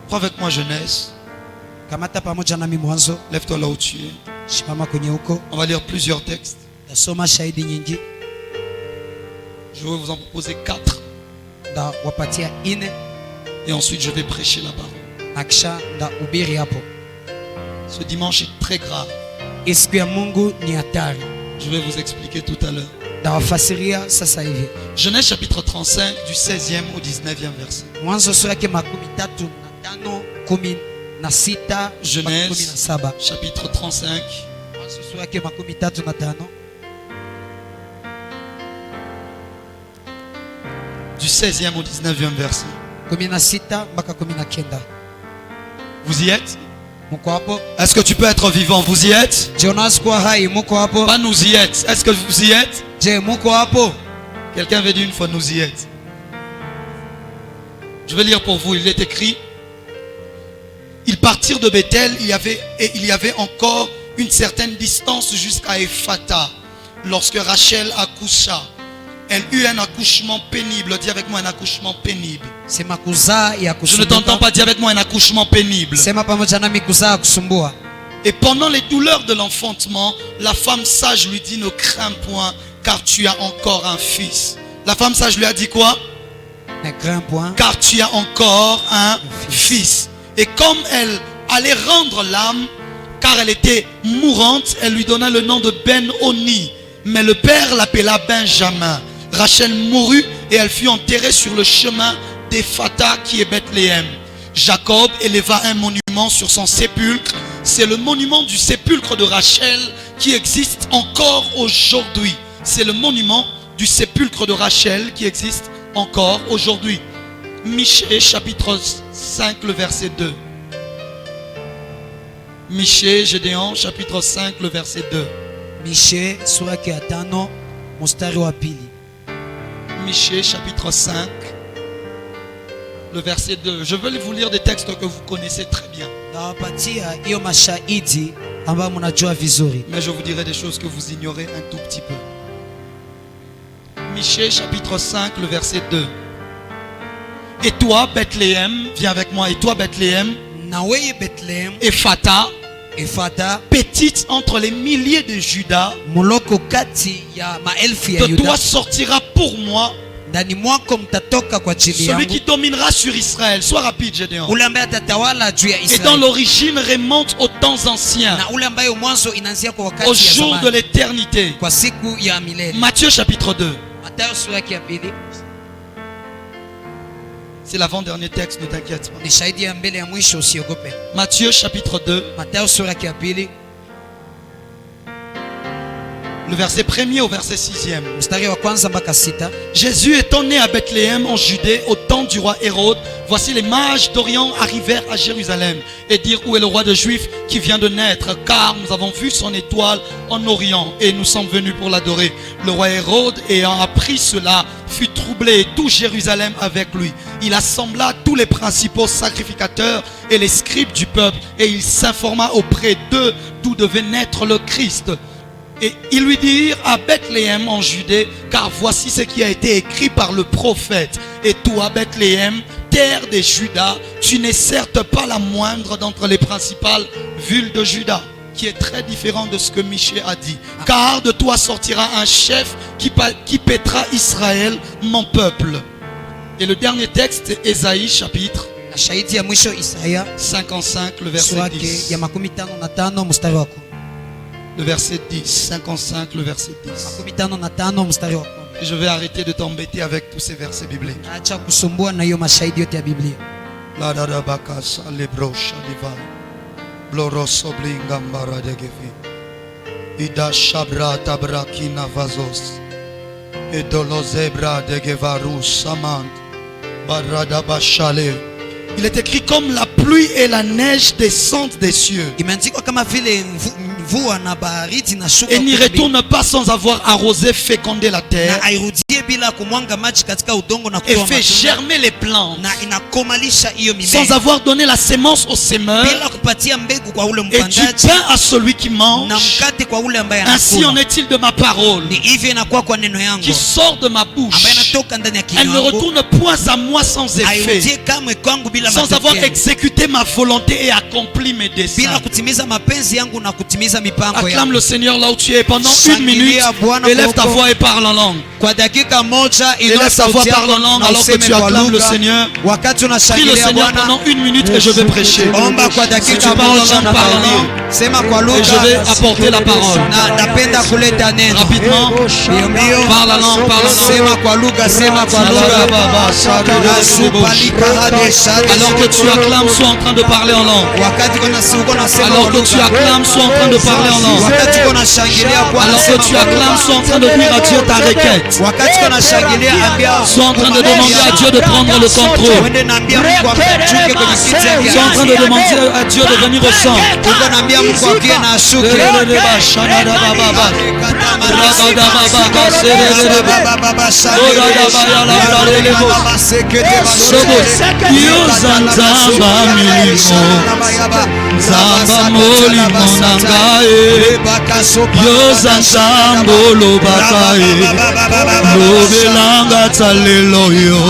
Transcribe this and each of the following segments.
Prends avec moi Genèse. Kamata pamoja nami Mwanzo. Lève-toi là où tu es. Shimama kwenye huko. On va lire plusieurs textes. Nasoma shahidi nyingi. Je vais vous en proposer 4. Nda wapatia 4. Et ensuite je vais prêcher la parole. Akisha nda ubiri hapo. Ce dimanche est très grave. Siku ya Mungu ni hatari. Je vais vous expliquer tout à l'heure. Nda wafasiria sasa hivi. Genèse chapitre 35 du 16e au 19e verset. Mwanzo sura yake 35, 16, Genèse chapitre 35. Mwanzo sura yake 35. Du 16e au 19e verset. 16 mpaka 19. Vous y êtes? Muko hapo? Est-ce que tu peux être vivant? Vous y êtes? Jonas kwa hai, muko hapo? Pas nous y êtes. Est-ce que vous y êtes? Je muko hapo? Quelqu'un avait dit une fois nous y êtes. Je vais lire pour vous. Il est écrit: ils partirent de Bethel, il y avait encore une certaine distance jusqu'à Ephrata. Lorsque Rachel accoucha, elle eut un accouchement pénible. Dis avec moi un accouchement pénible. Je ne t'entends pas. Dis avec moi un accouchement pénible. Et pendant les douleurs de l'enfantement, la femme sage lui dit: ne crains point, car tu as encore un fils. La femme sage lui a dit quoi? Ne crains point, car tu as encore un fils. Et comme elle allait rendre l'âme, car elle était mourante, elle lui donna le nom de Ben-Oni. Mais le père l'appela Benjamin. Rachel mourut et elle fut enterrée sur le chemin d'Ephrata qui est Bethléem. Jacob éleva un monument sur son sépulcre. C'est le monument du sépulcre de Rachel qui existe encore aujourd'hui. C'est le monument du sépulcre de Rachel qui existe encore aujourd'hui. Michée chapitre 5 le verset 2. Michée, Gédéon chapitre 5 le verset 2. Michée sura ya 5 mstari wa pili. Michée chapitre 5 le verset 2. Je veux vous lire des textes que vous connaissez très bien. Mais je vous dirai des choses que vous ignorez un tout petit peu. Michée chapitre 5 le verset 2. Et toi Bethléem, viens avec moi. Et toi Bethléem, Ephrata, petite entre les milliers de Juda, de toi sortira pour moi celui qui dominera sur Israël. Sois rapide, Gédéon. Et dans l'origine remonte aux temps anciens, au jour de l'éternité. Matthieu chapitre 2. C'est l'avant-dernier texte, ne t'inquiète pas. Matthieu chapitre 2. Le verset 1er au verset 6e. Jésus étant né à Bethléem en Judée au temps du roi Hérode, voici les mages d'Orient arrivèrent à Jérusalem et dirent: où est le roi des Juifs qui vient de naître? Car nous avons vu son étoile en Orient et nous sommes venus pour l'adorer. Le roi Hérode ayant appris cela fut troublé et tout Jérusalem avec lui. Il assembla tous les principaux sacrificateurs et les scribes du peuple et il s'informa auprès d'eux d'où devait naître le Christ. Et ils lui dirent: à Bethléem en Judée, car voici ce qui a été écrit par le prophète. Et toi Bethléem, terre des Judas, tu n'es certes pas la moindre d'entre les principales villes de Juda. Qui est très différent de ce que Michée a dit. Car de toi sortira un chef qui paîtra Israël, mon peuple. Et le dernier texte est Ésaïe chapitre 55, le verset 10. Le verset 10, 55, le verset 10. Et je vais arrêter de t'embêter avec tous ces versets bibliques. Il est écrit: comme la pluie et la neige descendent des cieux et n'y retourne pas sans avoir arrosé, fécondé la terre et fait germer les plantes sans avoir donné la sémence au semeur et du pain à celui qui mange. Ainsi en est-il de ma parole qui sort de ma bouche. Elle ne retourne point à moi sans effet, sans avoir exécuté ma volonté et accompli mes desseins. Acclame le Seigneur là où tu es pendant 1 minute. Élève ta voix et parle en langue. Élève ta voix, parle en langue alors que tu acclames le Seigneur. Prie le Seigneur pendant 1 minute et je vais prêcher. Si tu parles en langue, parle en langue. Et je vais apporter la parole. Rapidement. Parle en langue, parle en langue. Alors que tu acclames, sois en train de parler en langue. Alors que tu acclames, sois en train de parler en langue. Alors que tu acclames, sois en train de dire à Dieu ta requête. Sois en train de demander à Dieu de prendre le contrôle. Sois en train de demander à Dieu de venir au centre. Zamba molimo nangae yoza nzambo lobakae lobelanga talelo yo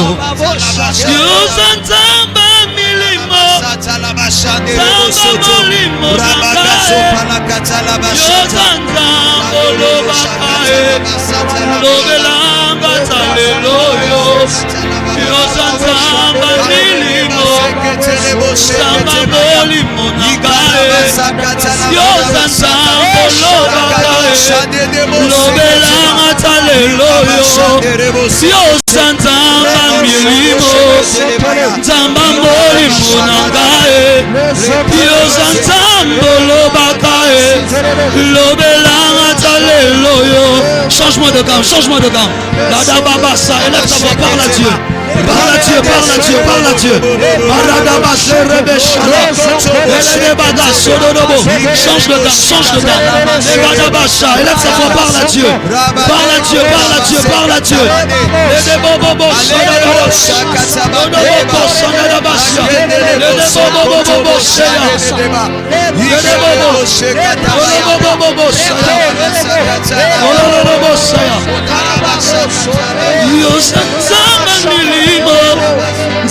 yoza nzamba milimo zamba molimo nangae yoza nzambo lobakae lobelanga talelo yo yoza nzamba milimo zamba molimo nangae yoza nzambo lobakae lobelanga talelo yo yoza nzamba milimo nzamba molimo nangae yoza nzambo lobakae lobelanga talelo yo. Change-moi de gamme, change-moi de gamme. Lada babasa, élève ta voix, parle à Dieu. Parle à Dieu, parle à Dieu, parle à Dieu. Change de gamme, change de gamme. Élève ta voix, parle à Dieu. Parle à Dieu, parle à Dieu, parle à Dieu.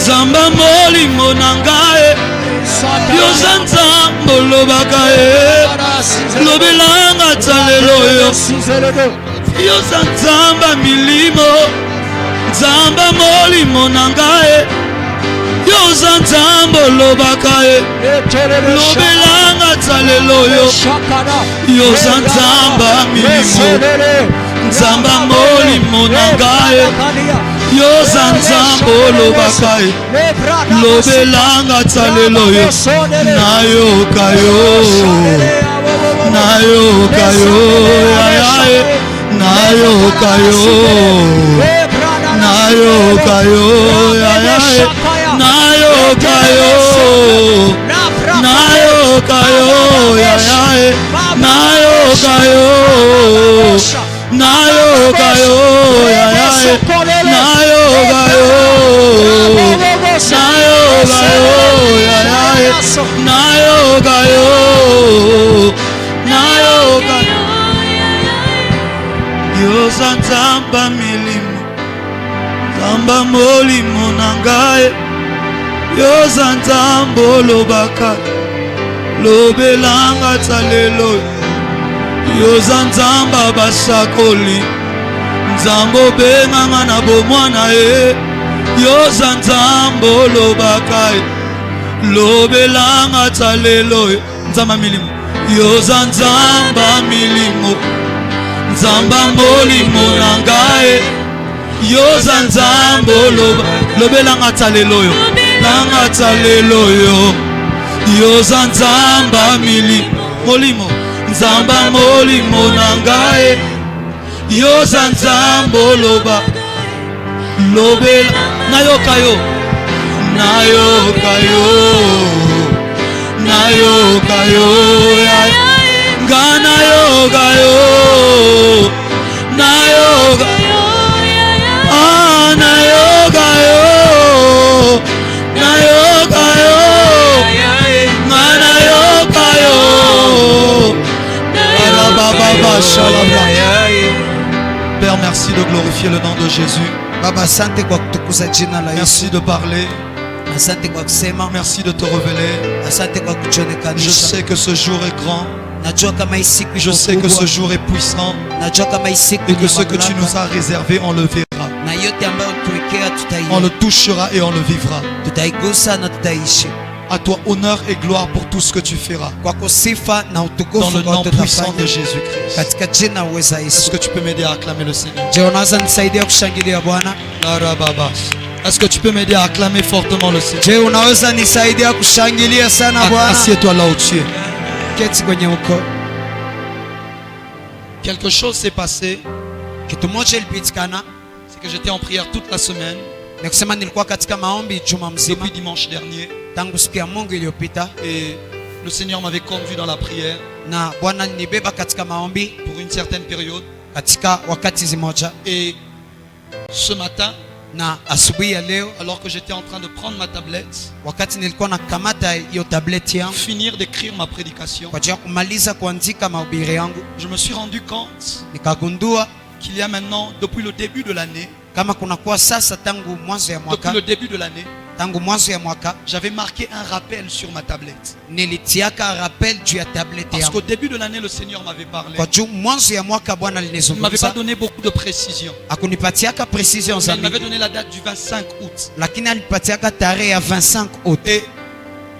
Zamba molimo nangae yoza nzambo lobakae lobelanga talelo yo yoza nzamba milimo nzamba molimo nangae yoza nzambo lobakae lobelanga talelo yo yoza nzamba milimo nzamba molimo nangae yoza nzambo lobakae lobelanga talelo yo nayoka yo nayoka yo yayae nayoka yo nayoka yo yayae nayoka yo nayoka yo yayae nayoka yo nayoka yo yayae nayoka yo nayoka yo yayae nayoka yo nayoka yoza nzamba milimo nzamba molimo nangae yoza nzambo lobaka lobelanga talelo yoza nzamba basakoli nzambo benganga na bomwana ye yoza nzambo lobakae lobelanga talelo nzamba milimo yoza nzamba milimo nzamba molimo nangae yoza nzambo lobelanga talelo yo langa talelo yo yoza nzamba molimo nzamba molimo nangae yoza nzambo loba lobela nayoka yo nayoka yo nayoka yo ngana yoga yo nayoka glorifier le nom de Jésus. Baba, asante kwa kutukuza jina la Yesu. Merci de parler. Asante kwa kusema. Merci de te révéler. Asante kwa Je kujonekanisha. sais que ce jour est grand. Najua kama hii siku Je iko sais que kubwa. ce jour est puissant. Najua kama hii siku Et que iko ce que tu nous mamlaka. as réservé, on le verra. Na yote ambayo tuwekea On le touchera et on le vivra. tutaigusa na tutaishi. À toi honneur et gloire pour tout ce que tu feras. Kwako sifa na Dans utukufu le kwa nom puissant de tutafanya Jésus-Christ. katika jina uweza Est-ce Yesu. que tu peux m'aider à acclamer le Seigneur? Je, unaweza nisaidia kushangilia Bwana? Est-ce que tu peux m'aider à acclamer fortement le Seigneur? Je, unaweza nisaidia kushangilia sana Bwana? Assieds-toi là où tu es. Keti kwenye uko. Quelque chose s'est passé. Kitu moja ilipitikana, C'est que j'étais en prière toute la semaine. ni kusema nilikuwa katika maombi juma mzima Depuis dimanche dernier. tangu siku ya Mungu iliyopita, Et le Seigneur m'avait conduit dans la prière na Bwana alinibeba katika maombi pour une certaine période. katika wakati zimoja, Et ce matin, na asubuhi ya leo alors que j'étais en train de prendre ma tablette, wakati nilikuwa nakamata hiyo tableti yangu finir d'écrire ma prédication, kwa ajili ya kumaliza kuandika mahubiri yangu, je me suis rendu compte nikagundua qu'il y a maintenant, depuis le début de l'année, kama kunakuwa sasa tangu mwanzo ya depuis mwaka, le début de l'année, tangu mwanzo ya mwaka j'avais marqué un rappel sur ma tablette. nilitiaka rappel juu ya tableti Parce qu'au yangu, début de l'année, le Seigneur m'avait parlé. kwa juu mwanzo ya mwaka Bwana Il ne m'avait pas alinizungumza, donné beaucoup de précision. akunipatiaka precision Mais za il m'avait mingi, donné la date du 25 août. lakini alipatiaka tarehe ya 25 août, Et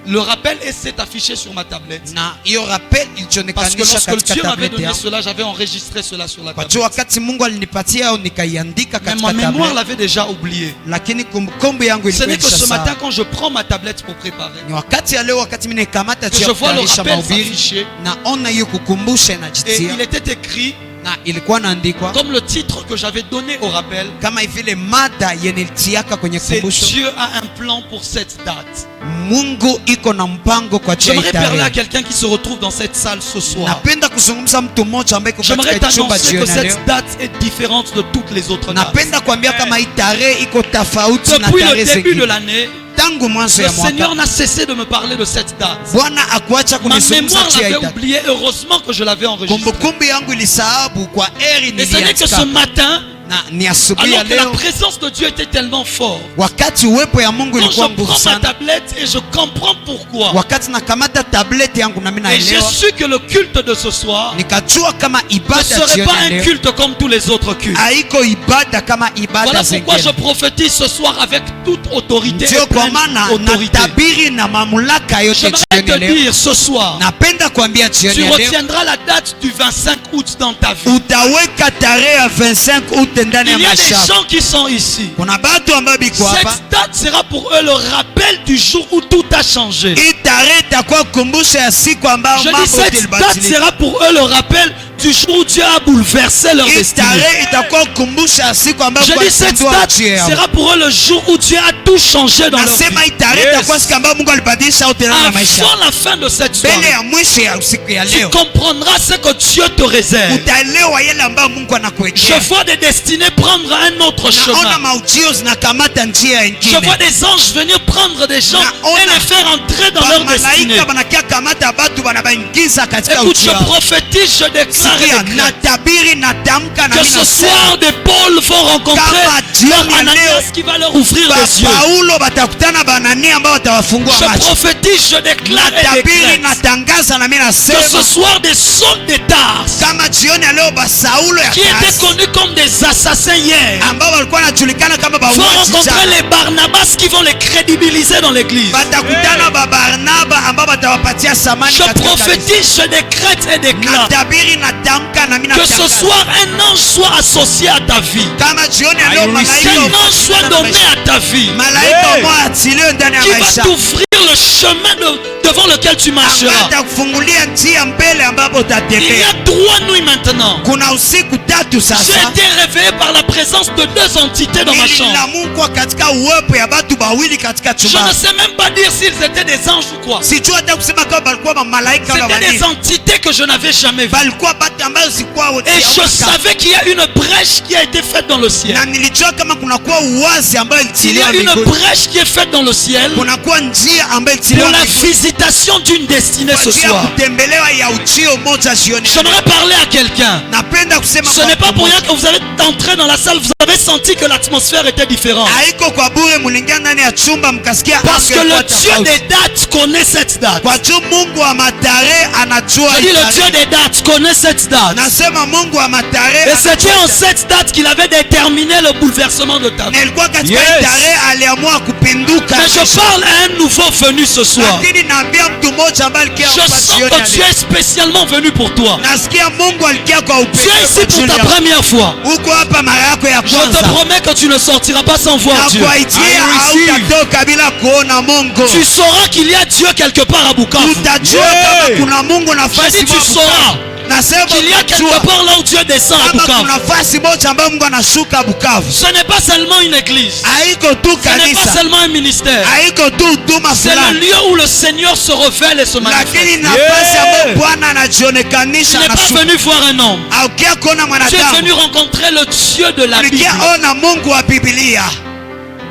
le rappel s'est affiché sur ma tablette. na hiyo rappel Parce que ilijonekanisha lorsque katika Dieu m'avait tableti donné yangu, cela, j'avais enregistré cela sur la kwa juu tablette. wakati Mungu alinipatia au nikaiandika Mais katika ma mémoire tableti, l'avait déjà oublié. lakini kumbukumbu yangu Ce ilikuwa n'est que ce ilishasahau. matin, quand je prends ma tablette pour préparer, Ni wakati ya leo, wakati mimi nikamata que juu je ya vois le kutayarisha rappel mahubiri, s'afficher. naona hiyo kukumbusha Et il inajitia, était écrit na ilikuwa naandikwa comme le titre que j'avais donné au rappel. kama vile mada yenye ilitiaka kwenye C'est kumbusho, Dieu a un plan pour cette date. Mungu iko na mpango kwa ajili ya J'aimerais parler à tarehe. quelqu'un qui se retrouve dans cette salle ce soir. Napenda kuzungumza mtu mmoja ambaye iko J'aimerais katika chumba t'annoncer que jioni ya leo. cette date est différente de toutes les autres dates. Napenda kuambia kama hii tarehe iko tofauti na Depuis le tarehe début de zingine. l'année, Tangu mwanzo le ya Seigneur mwaka n'a cessé de me parler de cette date. Bwana akuacha Ma kunizungumza mémoire juu ya hii l'avait tarehe. oublié, heureusement que je l'avais enregistré. Kumbukumbu yangu ilisahabu kwa heri Et ce n'est que ce niliandika, matin, na ni asubuhi ya alors que la leo présence de Dieu était tellement forte, wakati uwepo ya Mungu quand ilikuwa je nguvu prends ma sana, tablette et je comprends pourquoi, wakati nakamata tableti yangu na mimi et j'ai naelewa, su que le culte de ce soir nikajua kama ne ibada serait jioni pas ya un leo culte comme tous les autres cultes. haiko ibada kama ibada Voilà pourquoi je zingine. prophétise ce soir avec toute autorité Ndio et kwa pleine maana autorité. natabiri na mamlaka yote J'aimerais jioni ya te leo. dire ce soir, Napenda kuambia jioni tu ya leo retiendras la date du 25 août dans ta vie. utaweka tarehe ya 25 août ndani ya Il y a des maisha yako. gens qui sont ici. Kuna batu ambao biko hapa, Cette date sera pour eux le rappel du jour où tout a changé. hii tarehe itakuwa kumbusho ya siku ambayo Je dis mambo yote cette date ilibadilika. sera pour eux le rappel du jour où Dieu a bouleversé leur Hii destinée. tarehe itakuwa kumbusho ya siku ambayo Je kwa dis cette kufungua date njia yao. sera pour eux le jour où Dieu a tout changé dans leur Nasema vie. hii tarehe itakuwa siku ambayo Mungu alibadilisha yote ndani ya maisha yao. Avant la fin de cette Mbele soirée, ya mwisho ya usiku ya tu leo comprendras ce que Dieu te réserve. utaelewa yale ambayo Mungu Je anakuwekea. vois des destinées prendre un autre Naona chemin. maujio zinakamata njia Je nyingine. vois des anges venir prendre des gens Naona et les faire entrer dans leur destinée. Malaika banakia kamata batu banabaingiza katika Écoute, je ujio wao. prophétise, je déclare et Sikia, décrète natabiri natamka na que mimi ce nasema soir des Pauls vont rencontrer Kama jioni leur ya Ananias leo, qui va leur ouvrir les yeux. Paulo batakutana banania ambao watawafungua Je macho. prophétise, je déclare et Natabiri décrète natangaza na mimi que ce nasema soir des Sauls de Tarse kama jioni ya leo Saulo ya qui étaient Tarso connus comme des assassins hier ambao walikuwa wanajulikana kama vont bauaji rencontrer jana, les Barnabas qui vont les crédibiliser dans l'église. batakutana Barnaba ambao batawapatia samani Je katika kanisa. prophétise, je décrète et déclare Natabiri natamka na mimi que ce natangaza soir un ange soit associé à ta vie, kama jioni ya leo qu'un malaika ange soit donné à ta vie, malaika mmoja atiliwe ndani ya qui va maisha t'ouvrir le chemin devant lequel tu ambaye marcheras. atakufungulia njia mbele ambapo Il y utatembea. a 3 nuits maintenant. Kuna usiku tatu J'ai sasa été réveillé par la présence de 2 entités dans ma chambre. nililamukwa katika uwepo ya batu bawili katika Je chumba. ne sais même pas dire s'ils étaient des anges ou quoi. Sijui hata kusema kama balikuwa mamalaika kama C'était des bani, entités que je n'avais jamais vues. balikuwa batu ambayo sikuwa Et je savais qu'il y a une brèche qui a été faite dans le ciel. na nilijua kama kuna kuwa uwazi ambayo Il y ilitiliwa a une mbinguni. brèche qui est faite faite dans le ciel kunakuwa njia ambayo pour ilitiliwa la visitation d'une destinée kwa ce ajili ya soir. kutembelewa ya ujio moja jioni. J'aimerais parler à quelqu'un. Napenda kusema Ce kwa n'est pas mtu pour rien mmoja. que vous avez entré dans la salle, vous avez senti que l'atmosphère était différente. Haiko kwa bure mulingia ndani ya chumba mkasikia Parce que angekuwa le Dieu tofauti. des dates connaît cette date. Kwa juu Mungu wa matare anajua Je dis le tarehe. Dieu des dates connaît cette date. Nasema Mungu wa matare Et c'était en cette date qu'il avait déterminé le bouleversement de ta vie. na ilikuwa katika Yes. tarehe aliamua kupinduka. Mais je parle à un nouveau venu ce soir. Lakini naambia mtu mmoja ambaye alikia Je hapa sens jioni que ya Dieu leo. est spécialement venu pour toi. Nasikia Mungu alikia kwa Tu upendo es ici kwa pour ajili ta yako. première fois. Uko hapa mara yako ya Je te kwanza. promets que tu ne sortiras pas sans voir Dieu. Nakuaitia hautatoka bila kuona Mungu. Tu sauras qu'il y a Dieu quelque part à Bukavu. Utajua kama kuna Mungu Je nafasi dis tu moja. sauras Nasema qu'il y a quelque utajua part là où Dieu descend à kama kuna Bukavu. nafasi moja ambayo Mungu anashuka Bukavu. Ce n'est pas seulement une église. Haiko tu Ce n'est pas kanisa. seulement un ministère. Haiko tu huduma C'est le fulani. lieu où le Seigneur se révèle et se Lakini manifeste. nafasi Yeah. ambayo Bwana Tu anajionekanisha n'es pas anashuka. venu voir un homme. Aukia kuona Tu es mwanadamu. venu rencontrer le Dieu de la Bible. Ulikia ona Mungu wa Biblia.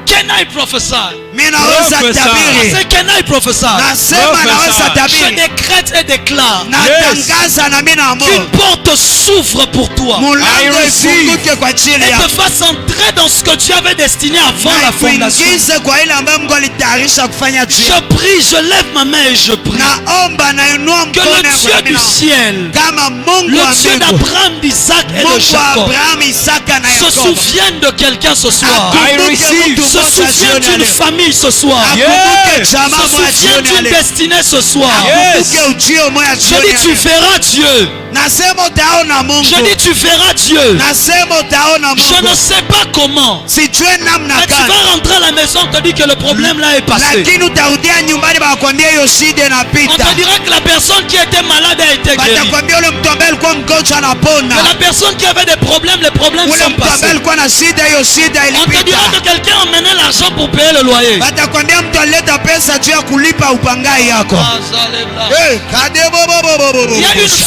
Can I prophesy? Mimi naweza Prophesy. I tabiri. say, can I prophesy? Nasema Prophesy. naweza Je tabiri. décrète et déclare Natangaza na mimi naamuru. qu'une porte s'ouvre pour toi Mulango I receive. ifunguke kwa ajili et yako. te fasse entrer dans ce que Dieu avait destiné avant Na la fondation. ikuingize kwa ile ambayo Mungu alitayarisha kufanya juu Je yako. prie, je lève ma main et je prie Naomba nainua que mkono le yangu Dieu na du mimi ciel, kama Mungu le wa Dieu mbingu, d'Abraham, d'Isaac et de Mungu wa Jacob, Abrahamu, Isaka na se Yakobo, souvienne de quelqu'un ce soir. I akumbuke receive. mtu Se mmoja souvienne jioni ya d'une leo. famille ce soir. Akumbuke Yes. jamaa Se moja souvienne jioni ya d'une leo. destinée ce soir. Yes. Akumbuke ujio moja Je jioni dis ya tu leo. verras Dieu. Nasema utaona Mungu. Je dis tu verras Dieu. Nasema utaona Je Mungu. ne sais pas comment. Sijue namna Mais tu gani. vas rentrer à la maison, on te dit que le problème là est passé. Lakini utarudia nyumbani bakakwambia hiyo shida On inapita. te dira que la personne qui était malade a été guérie. Batakwambia ule mtu ambaye alikuwa mgonjwa Que anapona. la personne qui avait des problèmes, les problèmes Ule sont mtu ambaye passés. alikuwa na shida hiyo shida On te dira ilipita. que quelqu'un a emmené l'argent pour payer le loyer. Batakwambia mtu alileta pesa juu ya kulipa upangai yako. Eh, Il y a une kadebobobobobobo.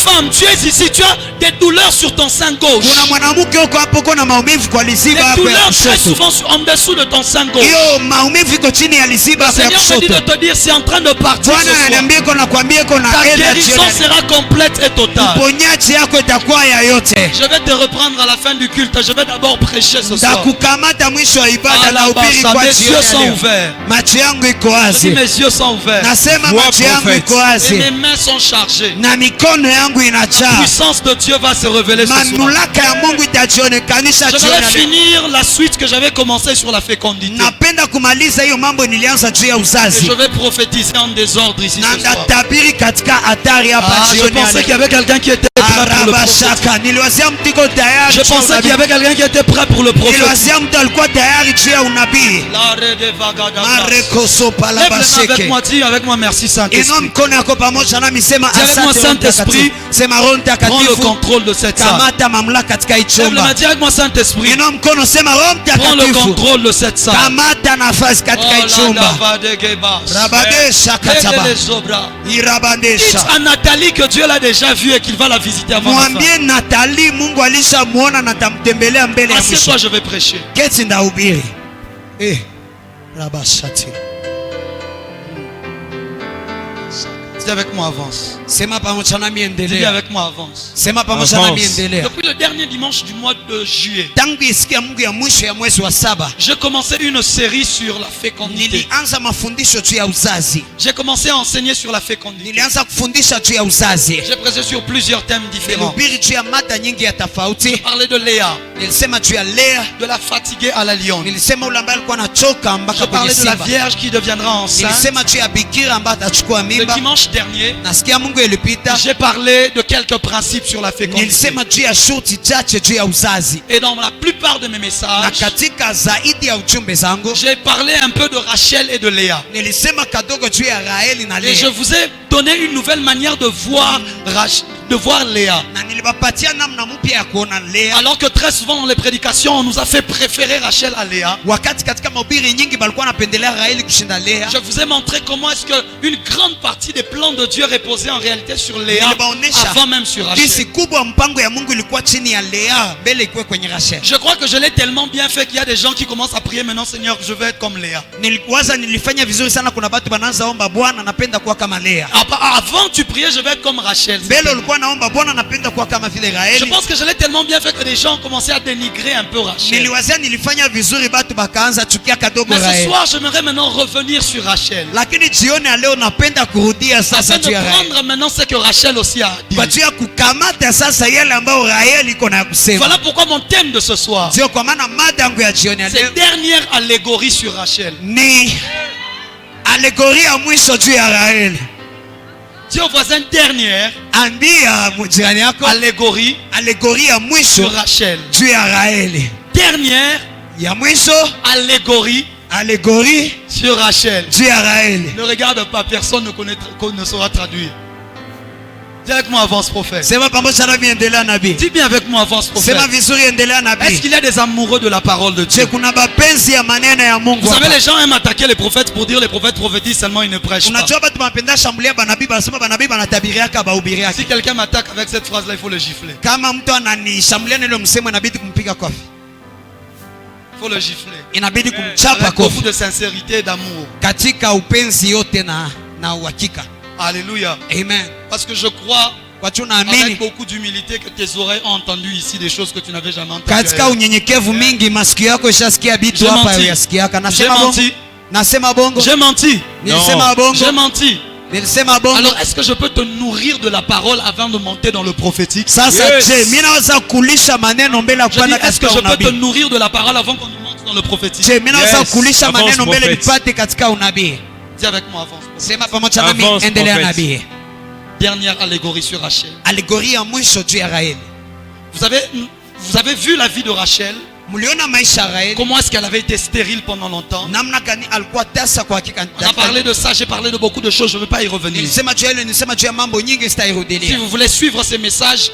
femme, tu es ici, tu as des douleurs sur ton sein gauche. Kuna mwanamke huko hapo kuna maumivu kwa Des liziba yako ya douleurs très kushoto. souvent en dessous de ton sein gauche. Hiyo maumivu iko chini ya liziba Le yako ya Seigneur me dit de kushoto. te dire c'est en train de partir Bwana ce soir. ananiambia iko nakwambia iko na Ta enda guérison jioni. sera complète et totale. Uponyaji yako itakuwa ya yote. Je vais te reprendre à la fin du culte. Je vais d'abord prêcher ce soir. Ndakukamata mwisho wa ibada Ah, na là-bas, ubiri ça, kwa mes jioni yeux ya sont leo. ouverts. Macho yangu iko Je dis wazi. mes yeux sont ouverts. Nasema Vois, macho yangu prophète. iko Et wazi. mes mains sont chargées. Na mikono yangu La inajaa. puissance de Dieu va se révéler ce soir. Mamlaka ya Mungu itajionekanisha Je jioni vais ya leo. finir la suite que j'avais commencé sur la fécondité. Napenda kumaliza hiyo mambo nilianza juu ya Et uzazi. je vais prophétiser en désordre ici Na ce soir. ndatabiri katika hatari hapa Ah, je jioni ya pensais qu'il y leo. avait quelqu'un qui était prêt pour le prophète. Arabashaka, niliwazia mtu iko tayari. Je juu ya pensais qu'il y unabii. avait quelqu'un qui était prêt pour le prophète. Niliwazia mtu alikuwa tayari juu ya unabii. L'arrêt des vagues à Damas. Marekoso Lève les mains avec palabasheke. moi, dis avec moi merci Inua Saint-Esprit. mkono yako pamoja nami, sema Dis avec moi, asante Roho Saint-Esprit. Mtakatifu. Sema Roho Prends le Mtakatifu, contrôle de cette salle. kamata mamlaka katika hii Lève les chumba. mains, dis avec moi Saint-Esprit. Inua mkono, sema Roho Prends le Mtakatifu, contrôle de cette salle. kamata nafasi katika hii Oh, la chumba. dava de Gebas. Rabadesha kataba, Lève les obras. Dites irabandesha. à Nathalie que Dieu l'a déjà vue et qu'il va la visiter avant la fin. Mwambie Natali Mungu alishamuona na tamtembelea mbele ya mwisho. Assieds-toi, je vais prêcher. Keti ndahubiri. Rabashati. Dis avec moi, avance. Sema pamoja nami Dis endelea. avec moi, avance. Sema pamoja nami Avance. endelea. Depuis le dernier dimanche du mois de juillet, Tangu isikia Mungu ya mwisho ya mwezi wa 7, j'ai commencé une série sur la fécondité. nilianza mafundisho juu ya uzazi. J'ai commencé à enseigner sur la fécondité. Nilianza kufundisha juu ya uzazi. J'ai prêché sur plusieurs thèmes différents. Nilihubiri juu ya mada nyingi ya J'ai tofauti. parlé de Léa, Nilisema juu ya Lea, de la fatiguée à la lionne. nilisema ule ambaye alikuwa anachoka J'ai mpaka kwenye parlé de la simba. Vierge qui deviendra enceinte. Nilisema juu ya bikira ambaye atachukua Le mimba. dimanche dernier, Nasikia Mungu ilipita. j'ai parlé de quelques principes sur la fécondité. Nilisema juu ya shurti chache juu ya uzazi. Et dans la plupart de mes Na messages, katika zaidi ya ujumbe zangu j'ai parlé un peu de Rachel et de Léa. nilisema kadogo juu ya Raheli na Et je Lea. vous ai donné donné une nouvelle manière de voir Léa. Na nilibapatia namna mpya ya kuona Lea. Alors que très souvent dans les prédications, on nous a fait préférer Rachel à Léa. Wakati katika mahubiri nyingi balikuwa wanapendelea Raheli kushinda Lea. Je vous ai montré comment est-ce qu'une grande partie des plans de Dieu reposaient en réalité sur Léa Nilibaonesha avant même sur Rachel. jinsi kubwa mpango ya Mungu ilikuwa chini ya Lea, mbele ikuwe kwenye Rachel. Je crois que je l'ai tellement bien fait qu'il y a des gens qui commencent à prier maintenant, Seigneur, je veux être comme Léa. Nilifanya vizuri sana, kuna watu wanaanza omba Bwana napenda kuwa kama Lea. Avant tu priais, je veux être comme Rachel. Mbele ulikuwa naomba Bwana napenda kuwa kama vile Raheli. Je pense que je l'ai tellement bien fait que des gens ont commencé à dénigrer un peu Rachel. Niliwazia nilifanya vizuri, batu bakaanza chukia kadogo Mais ce Raheli. soir, j'aimerais maintenant revenir sur Rachel. Lakini jioni ya leo napenda kurudia sasa Afin de juu ya Raheli. prendre maintenant ce que Rachel aussi a dit. Kwa juu ya kukamata sasa yale ambayo Raheli iko na kusema. Voilà pourquoi mon thème de ce soir, Sio kwa maana mada yangu ya jioni ya leo c'est dernière allégorie sur Rachel. ni alegoria ya mwisho juu ya Raheli. Dis au voisin, dernière Ambia jirani yako allégorie alegoria ya mwisho sur Rachel. juu ya Raheli. Dernière Ya mwisho allégorie alegorie sur Rachel. juu ya Raheli. Ne regarde pas, personne ne saura traduire. Dis avec moi, avance prophète. Sema pamoja na mimi, endelea nabii. Dis bien avec moi, avance prophète. Sema vizuri, endelea Est-ce nabii. qu'il y a des amoureux de la parole de Dieu? Je kuna mapenzi ya maneno ya Mungu. Vous savez, hapa. les gens aiment attaquer les prophètes pour dire les prophètes prophétisent seulement, ils ne prêchent pas. Unajua watu wanapenda shambulia banabii, banasema banabii banatabiriaka bahubiri yake. Si quelqu'un m'attaque avec cette phrase-là, il faut le gifler. Kama mtu ananishambulia nilo msemo, inabidi kumpiga kofi. Il faut le gifler. Inabidi kumchapa Avec beaucoup kofi. de sincérité et d'amour. Katika upenzi yote na uhakika. Alléluia. Amen. Parce que je crois, Kwa tu avec naamini beaucoup d'humilité, que tes oreilles ont entendu ici des choses que tu n'avais jamais entendues. katika unyenyekevu mingi masikio yako ishasikia vitu J'ai hapa menti. yasikiaka. J'ai Nasema bongo. menti. Nasema bongo. J'ai menti. Nilisema bongo. J'ai menti. Nilisema bongo. Alors, est-ce que je peux te nourrir de la parole avant de monter dans le prophétique? Sasa je, mimi naweza kulisha maneno mbele ya Je dis, kupanda est-ce que katika je peux te unabii. nourrir de la parole avant qu'on monte dans le prophétique? Je, mimi naweza kulisha Avance, maneno mbele prophète. nipate katika unabii. Dis avec moi, avance. Sema pamoja nami, Avance, endelea prophète. nabii. Dernière allégorie sur Rachel. Alegoria ya mwisho juu ya Raheli. Vous avez vu la vie de Rachel, Mliona maisha ya Raheli, comment est-ce qu'elle avait été stérile pendant longtemps. namna gani alikuwa tasa kwa hakika. On a parlé de ça, j'ai parlé de beaucoup de choses, je ne veux pas y revenir. Nilisema juu ya hilo, nilisema juu ya mambo nyingi Si sitairudilia. vous voulez suivre ces messages,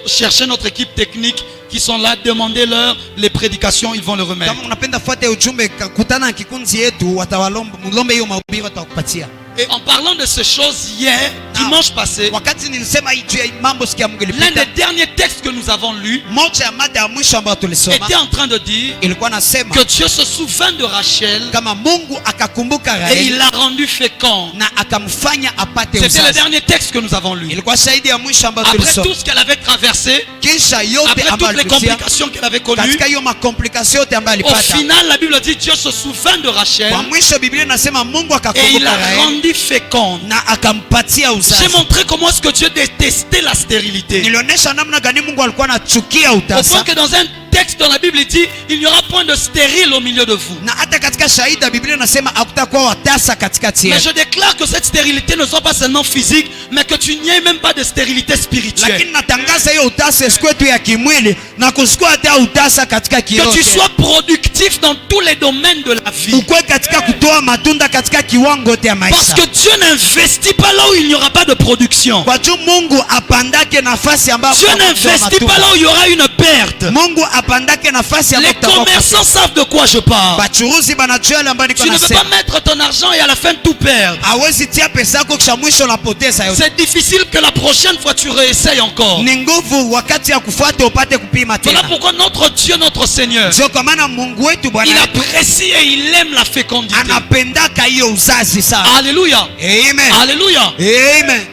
cherchez notre équipe technique qui sont là, demandez-leur les prédications, ils vont le remettre. Kama unapenda fuate ujumbe, kutana na kikundi yetu, watawalomba mulombe hiyo mahubiri watakupatia. Et en parlant de ces choses hier, dimanche passé, Wakati nilisema hii juu ya mambo sikia Mungu l'un ilipita, des derniers textes que nous avons lus moja ya mada ya mwisho ambayo tulisoma était en train de dire ilikuwa nasema que Dieu se souvint de Rachel kama Mungu akakumbuka et Raheli il l'a rendue féconde. na akamfanya apate C'était le uzazi. dernier texte que nous avons lu. Ilikuwa shahidi ya mwisho ambayo Après tulisoma. tout ce qu'elle avait traversé, Kisha yote après ambayo toutes les alipitia, complications qu'elle avait connues, katika hiyo makomplikasio yote ambayo au alipata, final, la Bible dit Dieu se souvint de Rachel kwa mwisho Biblia inasema Mungu et il akakumbuka l'a Raheli rendue féconde. na akampatia J'ai uzazi. montré comment est-ce que Dieu détestait la stérilité. Nilionyesha namna gani Mungu alikuwa anachukia Au point utasa, que dans un texte dans la Bible, il dit il n'y aura point de stérile au milieu de vous. na hata katika shahida Biblia inasema hakutakuwa watasa katikati Mais yetu. je déclare que cette stérilité ne soit pas seulement physique, mais que tu n'y aies même pas de stérilité spirituelle. Lakini natangaza hiyo utasa isikuwe tu ya kimwili na kusikuwa hata utasa katika Que kiroho. tu sois productif dans tous les domaines de la vie. Ukuwe katika kutoa matunda katika kiwango cha Parce maisha. que Dieu n'investit pas là où il n'y aura pas de production. Kwa juu Mungu apandake nafasi ambapo Dieu kutakuwa n'investit pas matunda. là où il y aura une perte. Mungu apandake nafasi Les ambapo kutakuwa commerçants savent de quoi je parle. bachuruzi banajua yale ambayo niko Tu ne peux pas nasema. mettre ton argent et à la fin tout perdre. Hawezi tia pesa yako kisha mwisho unapoteza yote. C'est difficile que la prochaine fois tu réessayes encore. Ni nguvu wakati ya kufuata upate kupima Voilà tena. pourquoi notre Dieu, notre Seigneur, Sio kwa maana Mungu wetu il Bwana wetu apprécie et il aime la fécondité. anapendaka hiyo uzazi sana. Alléluia. Amen. Alléluia. Amen.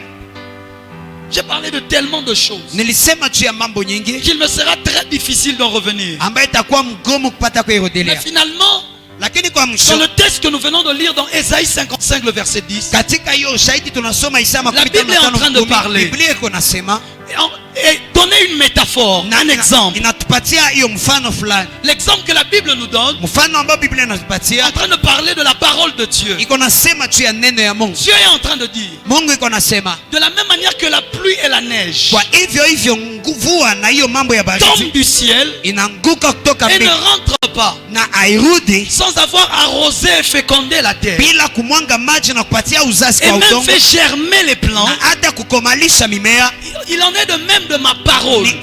J'ai parlé de tellement de choses Nilisema juu ya mambo nyingi qu'il me sera très difficile d'en revenir. ambayo itakuwa mgumu kupata Mais kuirudilia. finalement, Lakini kwa dans mwisho le texte que nous venons de lire dans Ésaïe 55, le verset 10, katika hiyo shahidi tunasoma Isaya La Bible est en train de 55:10, parler. Biblia iko nasema et donner une métaphore, un exemple. inatupatia hiyo mfano fulani. L'exemple que la Bible nous donne, Mfano ambao Biblia est en inatupatia train de parler de la parole de Dieu. iko nasema juu ya neno ya Mungu. Dieu est en train de dire, Mungu iko nasema de la même manière que la pluie et la neige kwa hivyo mvua na hiyo mambo ya tombent baridi du ciel inaanguka kutoka et ne mbingu rentrent pas na hairudi sans avoir arrosé et fécondé la terre, bila kumwanga maji na kupatia uzazi et kwa même udongo fait germer les plants. na hata kukomalisha mimea. Il en est de même de ma parole. Ni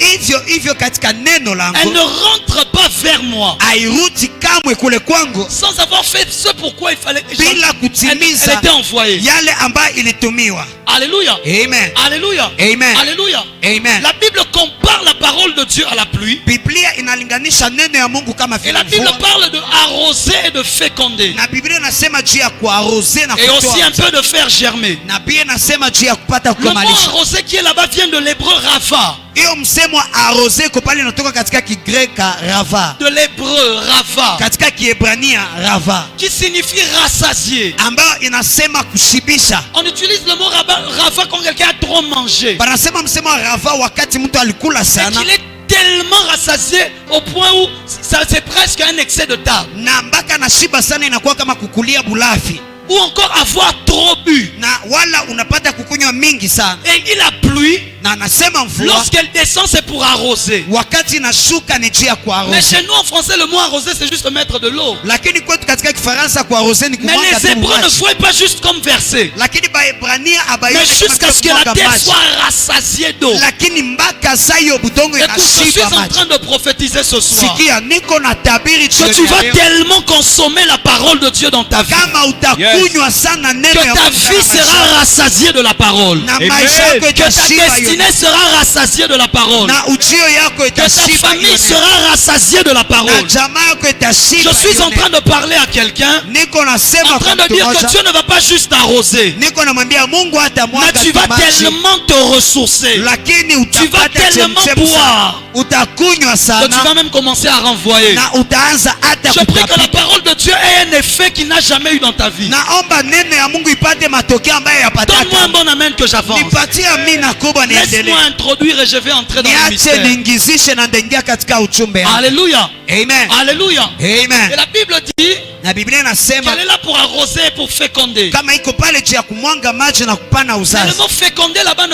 hivyo katika neno Elle langu, ne rentre pas vers moi hairudi kamwe kule kwangu sans avoir fait ce pourquoi il fallait que bila elle kutimiza était envoyée. yale ambayo ilitumiwa. Alléluia. Amen. Alléluia. Amen. Alléluia. Amen. La Bible compare la parole de Dieu à la pluie. Biblia inalinganisha neno ya Mungu kama Et vile la Bible mvua, parle de arroser et de féconder. na Biblia inasema juu ya kuarose na Et aussi un kutoa, peu de faire germer. na pia inasema juu ya kupata Le mot kukomalisha. arroser qui est là-bas vient de l'hébreu rava. Hiyo msemo arose ko pale inatoka katika Kigreka rava, De l'hébreu rava. katika Kiebrania rava, Qui signifie rassasier. ambayo inasema kushibisha. On utilise le mot rava quand quelqu'un a trop mangé. Banasema msemo wa rava wakati mtu alikula Et sana qu'il est tellement rassasié au point où c'est presque un excès de table. na mpaka na shiba sana, inakuwa kama kukulia bulafi, Ou encore avoir trop bu. na wala unapata kukunywa mingi sana. Et il a plu. Na anasema mvua Lorsqu'elle descend, c'est pour arroser. wakati inashuka ni juu ya Mais kuarose. chez nous en français, le mot arroser, c'est juste mettre de l'eau. Lakini kwetu katika Kifaransa kuarose ni Mais kumwaga les tu Hébreux ne maji. voient pas juste comme verser. Lakini Baebrania Mais abayone jusqu'à ce que la terre soit rassasiée d'eau. lakini mpaka saa hiyo budongo Écoute, je suis inashiba en maji. train de prophétiser ce soir Sikia, niko na tabiri que tu jioni vas ya leo, tellement consommer la parole de Dieu dans ta vie kama utakunywa sana neno que ya ta Mungu vie sana sera rassasiée de la parole. na Amen. maisha yako Que ta itashiba hiyo, destinée sera rassasiée de la parole. na ujio yako Que ta itashiba hiyo famille neno, sera rassasiée de la na parole. jamaa yako itashiba Je suis hiyo en train neno. de parler à quelqu'un Niko nasema en kwa train de mtu dire que mmoja, Dieu ne va pas juste arroser, niko namwambia Mungu hata mais mwaga tu tu vas maji, tellement te ressourcer lakini tu vas utapata tellement chemchem sana, boire utakunywa que tu vas sana même commencer à renvoyer. na utaanza hata Je prie que la kutapika. parole de Dieu ait un effet qu'il n'a jamais eu dans ta vie. Naomba neno ya Mungu ipate matokeo ambayo Donne-moi un yapataka. bon amen que j'avance. Nipatie amina kubwa niendelee. Laisse-moi introduire et je vais entrer dans le Niache mystère. niingizishe na ndaingia katika uchumbe yangu. Alléluia. Amen. Alléluia. Et Amen. la Bible dit Na Biblia inasema qu'elle est là pour arroser et pour féconder. kama iko pale juu ya kumwanga maji na kupana Mais le uzazi. mot féconder là-bas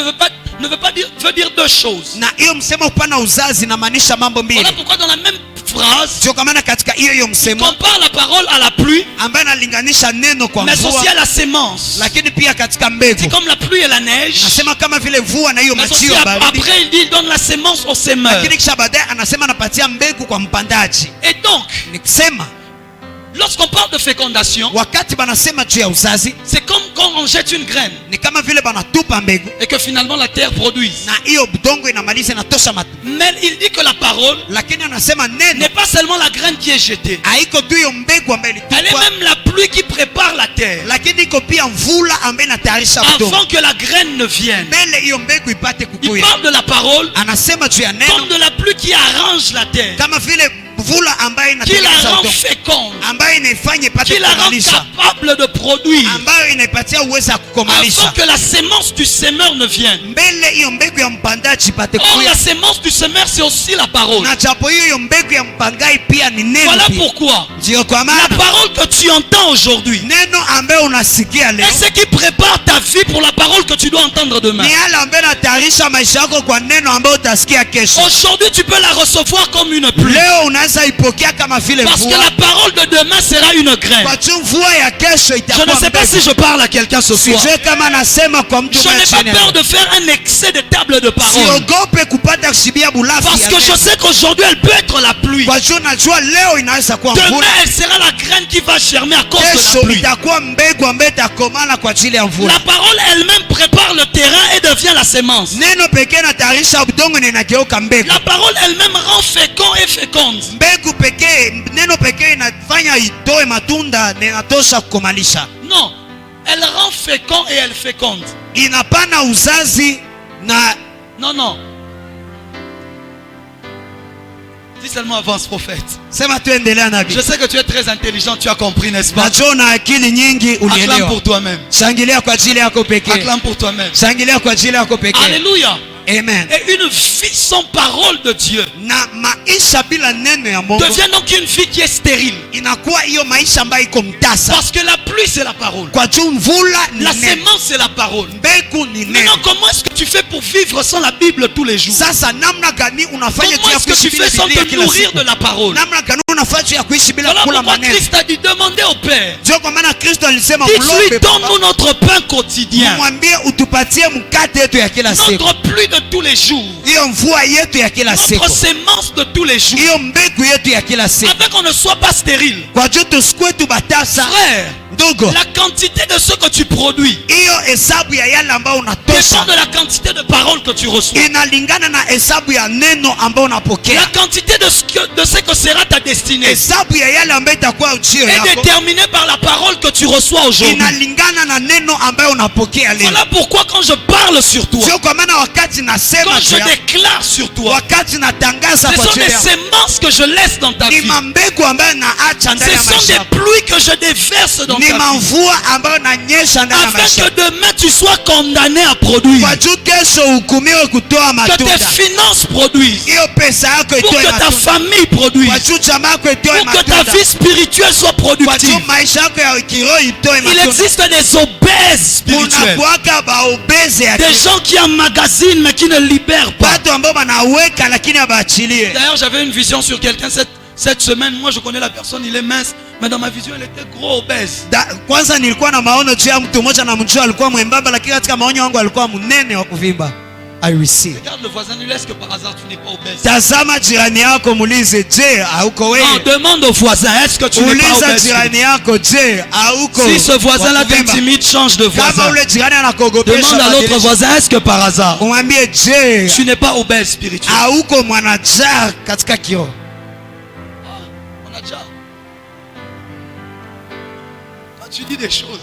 veut dire deux choses. Na hiyo msemo kupana uzazi inamaanisha mambo mbili. Voilà pourquoi dans la même phrase, Sio kama na katika hiyo on msemo compare la parole à la pluie, ambaye analinganisha neno kwa mais aussi à mvua, la sémence. lakini pia katika C'est mbegu. comme la pluie et la neige. Anasema kama vile mvua na hiyo Mais aussi maji ya baridi. après, il dit il donne la sémence au semeur. Lakini kisha baadaye anasema anapatia mbegu kwa mpandaji. Et donc, Nikisema lorsqu'on parle de fécondation, wakati banasema juu ya uzazi c'est comme quand on jette une graine ni kama vile banatupa mbegu et que finalement la terre produise. na hiyo budongo inamaliza inatosha matunda. Mais il dit que la parole Lakini anasema neno n'est pas seulement la graine qui est jetée. haiko tu hiyo mbegu ambayo Elle est ilitupwa, même la pluie qui prépare la terre lakini iko pia mvula ambayo inatayarisha udongo avant que la graine ne vienne. mbele hiyo mbegu ipate Il kukuya. parle de la parole Anasema juu ya comme neno de la pluie qui arrange la terre, kama vile mvula ambayo qui la inatengeneza rend udongo, féconde, ambayo inaifanya ipate qui la rend kukomalisha, capable de produire ambayo inaipatia uwezo wa avant kukomalisha que la sémence du semeur ne vienne. mbele hiyo mbegu ya mpandaji ipate Or, kukuya. la sémence du semeur, c'est aussi la parole. Na japo hiyo mbegu ya mpangai pia ni neno Voilà pia. pourquoi Ndio kwa la maana parole que tu entends aujourd'hui neno ambayo unasikia leo est ce qui prépare ta vie pour la parole que tu dois entendre demain. ni yale ambayo inatayarisha maisha yako kwa neno ambayo utasikia kesho. Aujourd'hui, tu peux la recevoir comme une pluie. Leo unaweza ipokea kama vile Parce que mvua, la parole de demain sera une graine. kwa tu mvua ya kesho Je ne itakuwa sais pas mbegu. si je parle à quelqu'un ce soir. Sijue kama nasema kwa mtu Je n'ai pas mmoja peur leo. de faire un excès de table de parole. Siogope kupata kushibia bulafi Parce ya que je neno. sais qu'aujourd'hui, elle peut être la pluie. Kwa juu najua leo inaweza kuwa Demain, mvula, elle sera la graine qui va germer à cause de la kesho pluie. itakuwa mbegu ambayo itakomana kwa ajili ya mvula. La parole elle-même prépare le terrain et devient la sémence. Neno pekee inatayarisha udongo na inageuka mbegu. La parole elle-même rend fécond et féconde. Mbegu pekee, neno pekee inafanya itoe matunda na inatosha kukomalisha. Non, elle rend fécond et elle féconde. Inapana uzazi na Non, non. Dis seulement avance, prophète. sema tuendelea na Je vitu. sais que tu es très intelligent, tu as compris, n'est-ce pas? Najua una akili nyingi, Acclame ulielewa. pour toi-même. Shangilia kwa ajili yako pekee. Acclame pour toi-même. Shangilia kwa ajili yako pekee. Alléluia. Amen. Et une vie sans parole de Dieu Na maisha bila neno ya Mungu devient donc une vie qui est stérile. inakuwa hiyo maisha ambayo iko mtasa. Parce que la pluie c'est la parole. Kwa juu mvula ni La neno. sémence c'est la parole. Mbegu ni neno. Maintenant, comment est-ce que tu fais pour vivre sans la Bible tous les jours? Sasa namna gani unafanya Comment est-ce que tu fais sans te nourrir de la parole? Namna gani unafanya ya kuishi bila Voilà kula pourquoi maneno? Christ a dit demandez au Père. Ndio kwa maana Kristo alisema Dites-lui, donne-nous notre pain quotidien. mwambie utupatie mkate yetu ya kila siku. Notre pluie de tous les jours. Hiyo mvua yetu ya kila siku. Notre sémence de tous les jours. Hiyo mbegu yetu ya kila siku. Afin qu'on ne soit pas stérile. Kwa juu tusikue tu batasa. Frère, Ndugu, la quantité de ce que tu produis hiyo hesabu ya yale ambayo dépend unatosha de la quantité de paroles que tu reçois. inalingana na hesabu ya neno ambayo La unapokea. quantité de ce que sera ta destinée Hesabu ya yale ambayo itakuwa ujio est yako déterminée par la parole que tu reçois aujourd'hui. inalingana na neno ambayo unapokea leo. Voilà pourquoi quand je parle sur toi, Sio kwa maana wakati nasema quand tu je ya- déclare sur toi, wakati natangaza ce kwa sont juu des yako. sémences que je laisse dans ta Ni vie. mambegu ambayo naacha ndani Ce ya sont maisha des yako. pluies que je déverse dans Ni ta vie. mamvua ambayo nanyesha ndani ya Afin maisha que yako. demain tu sois condamné à produire. Kwa juu kesho uhukumiwe kutoa Que matunda. tes finances produisent. Hiyo pesa yako Pour itoe que ta matunda. famille Kwa produise. juu chama yako itoe Pour que ta matunda. vie spirituelle soit Kwa juu productive. maisha yako ya kiroho itoe Il matunda. existe des obèses spirituels. Unakuwaka baobeze ya Des kiroho. gens qui emmagasinent mais qui ne libèrent pas. Watu ambao wanaweka lakini abaachilie. D'ailleurs, j'avais une vision sur quelqu'un cette semaine. Moi, je connais la personne, il est mince. Mais dans ma vision, il était gros obèse. Kwanza nilikuwa na maono juu ya mtu mmoja na mjua alikuwa mwembamba, lakini katika maonyo yangu alikuwa mnene wa kuvimba. I receive. Regarde le voisin, lui laisse que par hasard tu n'es pas obèse. Tazama jirani yako, muulize, je, hauko Non, wewe? demande au voisin, est-ce que tu n'es pas Uliza obèse? jirani yako, je, hauko? Si ce voisin-là wa kuvimba? t'intimide, change de Kama voisin. ule jirani anakuogopesha, Demande à l'autre badilisha. voisin, est-ce que par hasard Umwambie, je, tu n'es pas obèse spirituel? hauko mwanajaa katika kiroho? On a déjà. Quand tu dis des choses,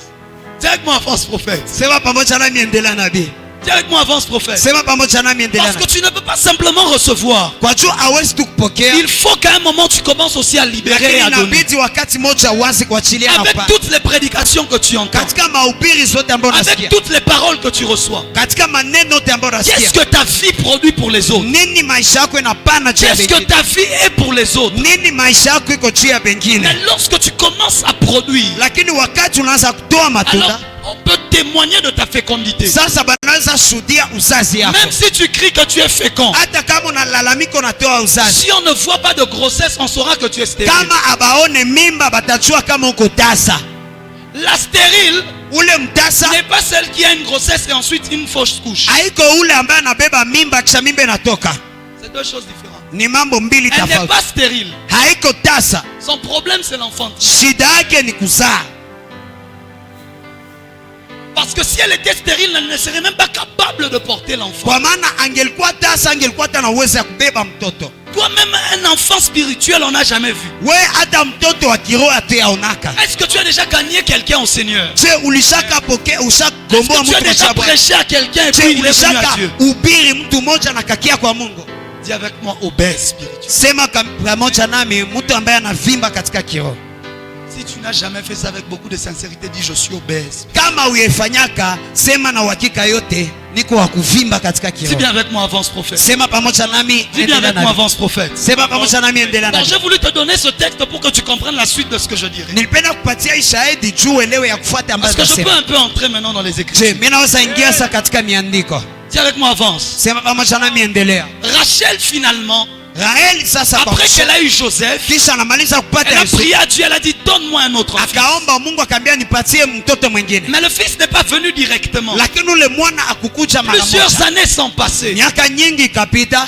dis avec moi avance prophète. Sema pamoja nami, endelea nabii. Dis avec moi avance prophète. Sema pamoja nami, endelea Parce que nabii. tu ne peux pas simplement recevoir. Kwa juu hawezi tu kupokea, Il faut qu'à un moment tu commences aussi à libérer lakini et à donner. inabidi wakati moja uanze kuachilia na Avec kupana. toutes les prédications que tu entends, Katika mahubiri zote ambayo avec unasikia, toutes les paroles que tu reçois, katika maneno yote ambayo qu'est-ce unasikia, que ta vie produit pour les autres? nini maisha yako inapana juu ya Qu'est-ce que bengine? ta vie est pour les autres? Nini maisha yako iko juu ya Mais bengine? lorsque tu commences à produire, Lakini wakati unaanza kutoa alors matunda, on peut témoigner de ta fécondité. sasa banaweza shuhudia uzazi yako. Même si tu cries que tu es fécond, Hata kama unalalamika unatoa uzazi, si on ne voit pas de grossesse, on saura que tu es stérile. kama abaone mimba batajua kama uko tasa. La stérile Ule mtasa n'est pas celle qui a une grossesse et ensuite une fausse couche. haiko ule ambaye anabeba mimba kisha mimba inatoka. C'est deux choses différentes. Ni mambo mbili Elle n'est tofauti. pas stérile. Haiko tasa, Son problème, c'est l'enfant. shida yake ni kuzaa. Parce que si elle était stérile, elle ne serait même pas capable de porter l'enfant. Kwa maana angelikuwa tasa, angelikuwa hata na uwezo ya kubeba mtoto. Toi-même, un enfant spirituel, on n'a jamais vu. We hata mtoto wa kiroho hatuyaonaka. Est-ce que tu as déjà gagné quelqu'un au Seigneur? Je, ulishakapokea Est-ce ushagomboa que tu as mtu déjà mcha Bwana? prêché à quelqu'un et Je, puis il est venu à ulishaka Dieu? ubiri mtu mmoja na kakia kwa Mungu? Dis avec moi, obèse spirituel. Sema pamoja nami, mtu ambaye anavimba katika kiroho. Si tu n'as jamais fait ça avec beaucoup de sincérité, dis je suis obèse. Kama uyefanyaka, sema na uhakika yote, niko wa kuvimba katika Dis kiroho. bien avec moi, avance prophète. Sema pamoja nami, Dis bien endelea avec moi, nami. avance prophète. Sema pamoja nami, endelea Bon, nami. j'ai voulu te donner ce texte pour que tu comprennes la suite de ce que je dirai. Nilipenda kupatia hii shahidi juu uelewe ya kufuata ambayo Parce que je peux nasema. un peu entrer maintenant dans les Je, Écritures. mimi naweza ingia sasa katika miandiko. Dis avec moi, avance. Sema pamoja nami, endelea. Rachel, finalement, Raheli sasa kwa après qu'elle a eu Joseph, kisha anamaliza kupata elle a Yusufu, prié à Dieu, elle a dit donne-moi un autre fils. akaomba Mungu akamwambia nipatie mtoto mwingine. Mais le fils n'est pas venu directement. Lakini ule mwana akukuja mara Plusieurs moja. années sont passées. Miaka nyingi ikapita.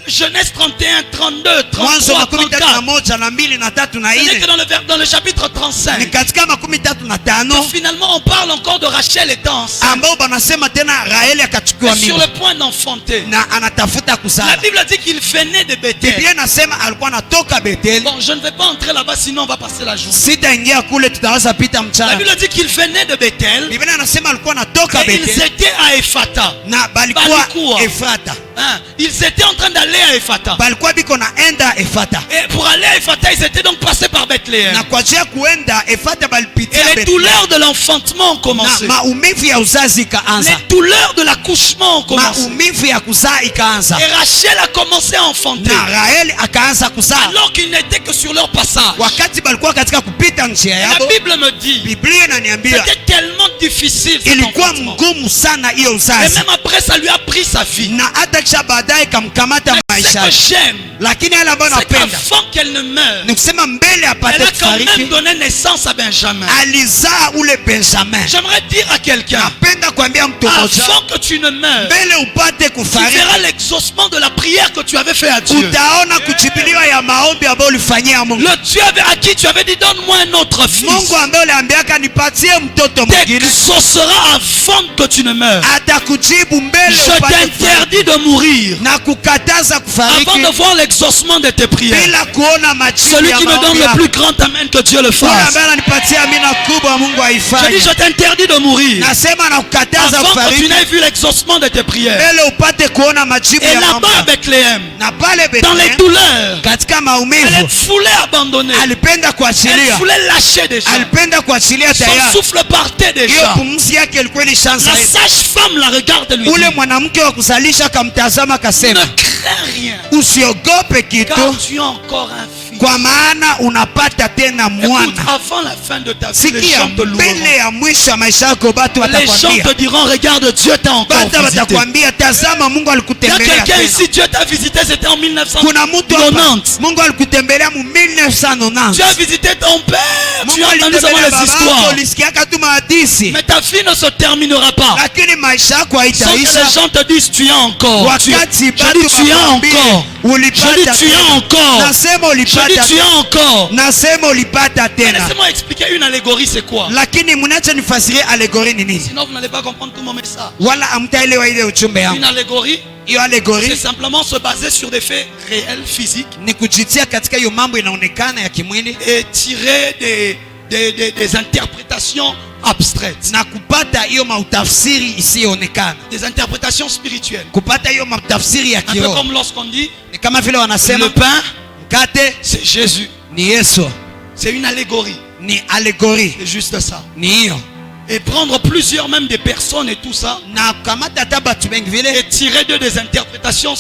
Genèse 31, 32, Mwanzo 33, makumi tatu na 34. moja na mbili na tatu na Ce n'est ine que dans le chapitre ni 35 katika makumi tatu na tano que finalement on parle encore de Rachel étant enceinte, ambao banasema tena Raheli akachukua sur mimba le point d'enfanter. na anatafuta La kuzaa. Bible dit qu'il venait de Bethel. Biblia inasema alikuwa anatoka Bethel. Bon, je ne vais pas entrer là-bas, sinon on va passer la journée. Sitaingia kule, tutaweza pita La mchana. Bible dit qu'il venait de Bethel Biblia inasema alikuwa anatoka et ils Bethel étaient à Ephata. na balikuwa Balikuwa. Efrata. Hein? Ils étaient en train d'aller à Ephata. balikuwa biko naenda Efata, Et pour aller à Ephata, ils étaient donc passés par Bethléem. na kwa njia kuenda Efata balipitia Et les Bethlehem. douleurs de l'enfantement ont Na commencé. maumivu ya uzazi ikaanza, Les douleurs de l'accouchement ont commencé. maumivu ya kuzaa ikaanza, Et Rachel a commencé à enfanter. na Raheli akaanza kuzaa Alors qu'ils n'étaient que sur leur passage. wakati balikuwa katika kupita njia La yabo. Bible me dit, Biblia inaniambia c'était tellement difficile cet ilikuwa enfantement. mgumu sana hiyo Et uzazi, même après, ça lui a pris sa vie. na hata kisha baadaye kamkamata Mais ce maisha que yake. j'aime, Lakini yale ambayo c'est napenda qu'avant qu'elle ne meure, ni kusema mbele apate elle a quand même kufariki donné naissance à Benjamin. alizaa ule Benjamin. J'aimerais dire à quelqu'un, Napenda kuambia mtu mmoja, avant que tu ne meurs, mbele upate tu verras kufariki l'exaucement de la prière que tu avais fait à Dieu. utaona kujibiliwa ya maombi ambayo ulifanyia Mungu. Le Dieu à qui tu avais dit donne-moi un autre fils, Mungu ambaye uliambiaka nipatie mtoto mwingine t'exaucera avant que tu ne meurs. atakujibu mbele Je upate kufariki t'interdis de mourir na kukataza avant kufariki de voir l'exaucement de tes prières. bila kuona majibu Celui ya qui me donne maombi le yako. plus grand amen, que Dieu le Yule fasse. ambaye ananipatia amina kubwa Mungu Je dis, aifanye. je t'interdis de mourir Nasema na kukataza avant que tu kufariki n'aies vu l'exaucement de tes prières. mbele upate kuona majibu Et ya maombi là-bas à yako. Bethléem, Na pale dans les Bethlehem douleurs, katika elle maumivu voulait abandonner. alipenda Elle kuachilia, voulait lâcher déjà. alipenda kuachilia Son tayari. souffle partait Hiyo déjà. pumzi yake ilikuwa La ilishaanza. sage-femme la regarde et lui Ule dit, mwanamke wa kuzalisha akamtazama ne akasema, crains rien, usiogope car kitu, tu as encore un fils. kwa maana unapata tena Écoute, mwana. avant la fin de ta vie, les Sikia, gens te loueront. mbele ya mwisho ya maisha yako batu Les gens watakwambia, te diront, regarde, Dieu t'a encore batu visité. watakwambia, tazama Mungu Il y a alikutembelea quelqu'un tena. ici, Dieu t'a visité, c'était en Kuna mtu hapa 1990. Mungu alikutembelea mu Tu 1990. as visité ton père, tu Mungu as entendu seulement alitembelea les babako, histoires. ulisikiaka tu mahadisi, Mais ta vie ne se terminera pas lakini maisha yako sans que les haitaisha gens te disent tu as encore. wakati Je dis batu tu as bakwambie, encore. Je ulipata dis tu as tena. encore. Nasema Je dis ulipata tu as encore. nasema ulipata Mais tena. laissez-moi expliquer une allégorie, c'est quoi? Lakini mnacha nifasirie alegori ni nini, Sinon vous n'allez pas comprendre tout mon message. wala amtaelewa ile ujumbe yangu. Une allégorie, Hiyo c'est alegori simplement se baser sur des faits réels, physiques, ni kujitia katika hiyo mambo inaonekana ya kimwili et tirer des interprétations abstraites, na kupata hiyo mautafsiri isiyoonekana, des interprétations spirituelles. kupata hiyo mautafsiri ya Un peu kiroho. comme lorsqu'on dit Ni kama vile wanasema le pain, mkate c'est Jésus. ni Yesu, C'est une allégorie. ni alegori, C'est juste ça. ni hiyo. Et prendre plusieurs, même des personnes et tout ça, Na kamata hata batu bengi vile et tirer d'eux des interprétations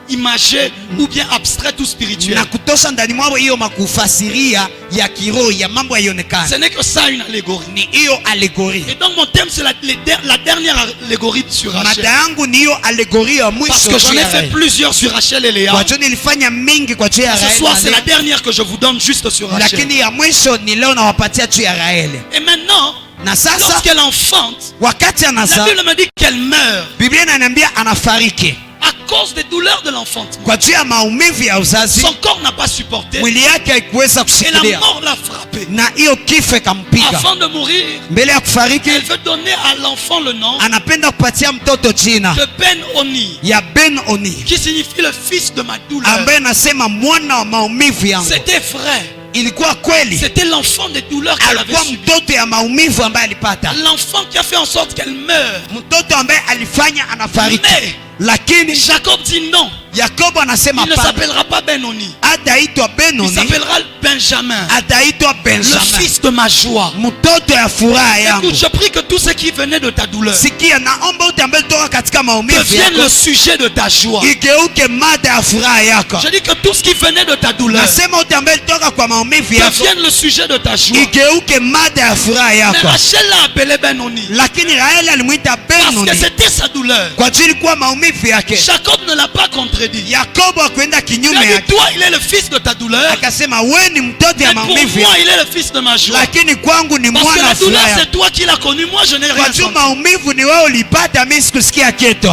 imagées ou bien abstraites ou spirituelles. na kutosha ndani mwao hiyo makufasiria ya kiroho ya mambo yaionekana, Ce n'est que ça une allégorie. ni hiyo alegori. Et donc mon thème c'est la dernière allégorie sur Mada Rachel. yangu ni hiyo alegori ya Parce mwisho que j'en juu ai ya fait Raheli. plusieurs sur Rachel et Léa. Kwa hiyo nilifanya mingi kwa juu ya Ce soir c'est la Raheli, dernière que je vous donne juste sur Rachel. lakini ya mwisho ni leo nawapatia juu ya Raheli. Et maintenant, Na sasa lorsqu'elle enfante, wakati la anazaa, Bible me dit qu'elle meurt Biblia inaniambia anafariki à cause des douleurs de l'enfantement. kwa juu ya maumivu ya uzazi. Son corps n'a pas supporté Mwili yake haikuweza et la kushikilia mort l'a frappé. na hiyo kifo ikampiga. Avant de mourir, Mbele ya kufariki, elle veut donner à l'enfant le nom anapenda kupatia mtoto jina de Ben-Oni, ya Ben-Oni, qui signifie le fils de ma douleur. ambaye nasema mwana wa maumivu yangu. C'était vrai. Ilikuwa kweli, C'était l'enfant des douleurs qu'elle avait alikuwa subi. mtoto ya maumivu ambaye alipata, L'enfant qui a fait en sorte qu'elle meure. mtoto ambaye alifanya anafariki. Mais Lakini Jacob dit non. Yakobo anasema Il ne hapana, s'appellera pas Ben-Oni. ataitwa Il Ben-Oni, s'appellera Benjamin. ataitwa Le Benjamin, fils de ma joie. mtoto ya furaha yangu. Écoute, je prie que tout ce qui venait de ta douleur Sikia, naomba wote ambao toka katika maumivu devienne yako le sujet de ta joie. igeuke mada ya furaha yako. Je dis que tout ce qui venait de ta douleur Nasema wote ambao toka kwa maumivu yako devienne le sujet de ta joie. igeuke mada ya furaha Mais yako. Rachel l'a appelé Ben-Oni Lakini Raheli alimwita parce que Ben-Oni c'était sa douleur. kwa ajili kuwa maumivu yake. Jacob ne l'a pas contredit. Yakobo akwenda Il kinyume a dit, yake, toi, il est le fils de ta douleur. akasema we ni mtoto Mais ya pour maumivu moi, yako, il est le fils de ma joie. lakini kwangu ni Parce que mwana la wa douleur, furaha c'est yako. toi qui l'as connu. Moi, je n'ai Kwa rien juu senti. maumivu ni wewe ulipata, mimi sikusikia kitu.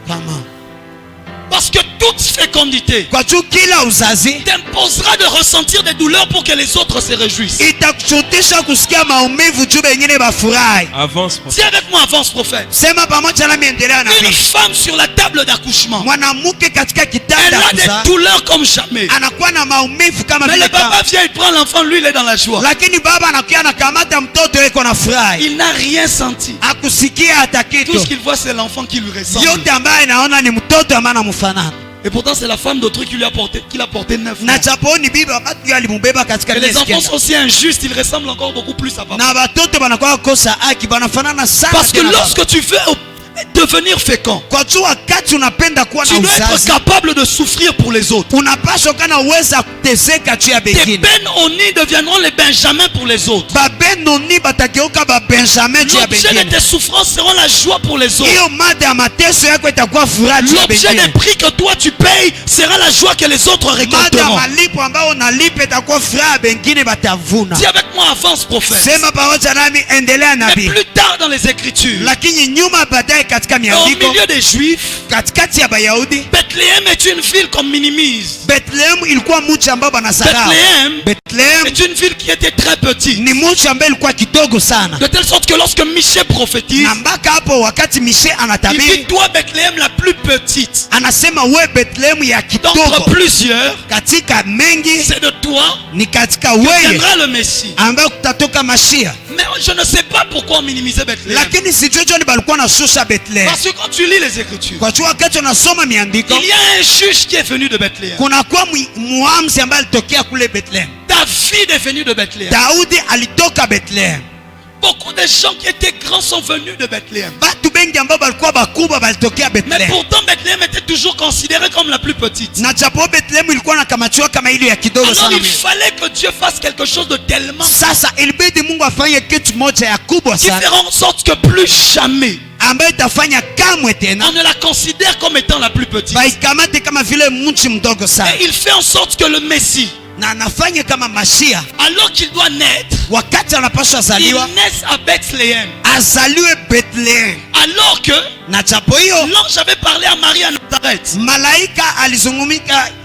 Kama Parce que toute fécondité kwa juu kila uzazi t'imposera de ressentir des douleurs pour que les autres se réjouissent. itakushutisha kusikia maumivu juu bengine bafurahi. Avance, prophète. Dis avec moi, avance prophète. Sema pamoja nami, endelea na Une mimi. femme sur la table d'accouchement, Mwanamke katika elle kitanda a des kuzaa douleurs comme jamais. anakuwa na maumivu kama Mais vile le papa kama, vient, il prend l'enfant, lui il est dans la joie. lakini baba anakuja anakamata mtoto yuko na furahi, Il n'a rien senti. akusikia hata Tout kitu. ce qu'il voit, c'est l'enfant qui lui ressemble. Yote ambaye naona ni mtoto ambaye banafanana. Et pourtant c'est la femme d'autrui qui l'a porté 9 Na mois. japo ni bibi wa batu alimubeba katika Et les miezi enfants kenda. sont aussi injustes, ils ressemblent encore beaucoup plus à papa. Na batoto banakuwa kosa haki, banafanana sana. Parce que tena baba. lorsque tu veux devenir fécond, Kwa juu wakati unapenda kuwa tu na dois être uzazi, capable de souffrir pour les autres. unapaswa kana uweza kuteseka juu ya Tes bengine. Ben-Oni deviendront les Benjamins pour les autres. Babenoni batageuka babenjamin juu ya L'objet de bengine. tes souffrances seront la joie pour les autres. Hiyo mada ya mateso yako itakuwa furaha juu ya L'objet des bengine. prix que toi tu payes sera la joie que les autres Mada ya récolteront. malipo ambao unalipa itakuwa furaha bengine batavuna. Dis avec moi, avance prophète. Sema pamoja nami, endelea Mais nabii. plus tard dans les Écritures, Lakini nyuma baadaye katika au miandiko, milieu des Juifs, katikati ya Bayahudi, Bethléem est une ville qu'on minimise. Bethlehem ilikuwa mji ambao banasahau. Bethléem Bethlehem est une ville qui était très petite. ni mji ambao ilikuwa kidogo sana. De telle sorte que lorsque Michée prophétise, Na mpaka hapo wakati Mishe il dit anatabiri, toi Bethléem la plus petite anasema we Bethlehem ya d'entre kidogo plusieurs, katika mengi, c'est de toi ni katika que weye viendra le Messie. ambayo kutatoka Mashia. Mais je ne sais pas pourquoi on minimisait Bethléem. Lakini sijui joni balikuwa na shusha Bethlehem. Parce que quand tu lis les Écritures, Kwa jua wakati unasoma miandiko, il y a un juge qui est venu de Bethléem. kuna kuwa muamzi ambaye alitokea kule Bethlehem. David est venu de Bethléem. Daudi alitoka Bethlehem. Beaucoup de gens qui étaient grands sont venus de Bethléem. Batu bengi ambao balikuwa bakubwa balitokea Mais Bethlehem. pourtant Bethléem était toujours considérée comme la plus petite. Na japo Bethlehem ilikuwa nakamatiwa kama ile ya kidogo Alors sana. il fallait que Dieu fasse quelque chose de tellement Sasa ilibidi Mungu afanye kitu moja ya kubwa qui sana fera en sorte que plus jamais ambayo itafanya kamwe tena on ne la considère comme étant la plus petite. baikamate kama vile mchi mdogo sana, Et il fait en sorte que le Messie, na anafanya kama Mashia alors qu'il doit naître, wakati anapaswa il azaliwa naisse à Bethléem. azaliwe Bethlehem. Alors que Na japo hiyo l'ange avait parlé à Marie à Nazareth. malaika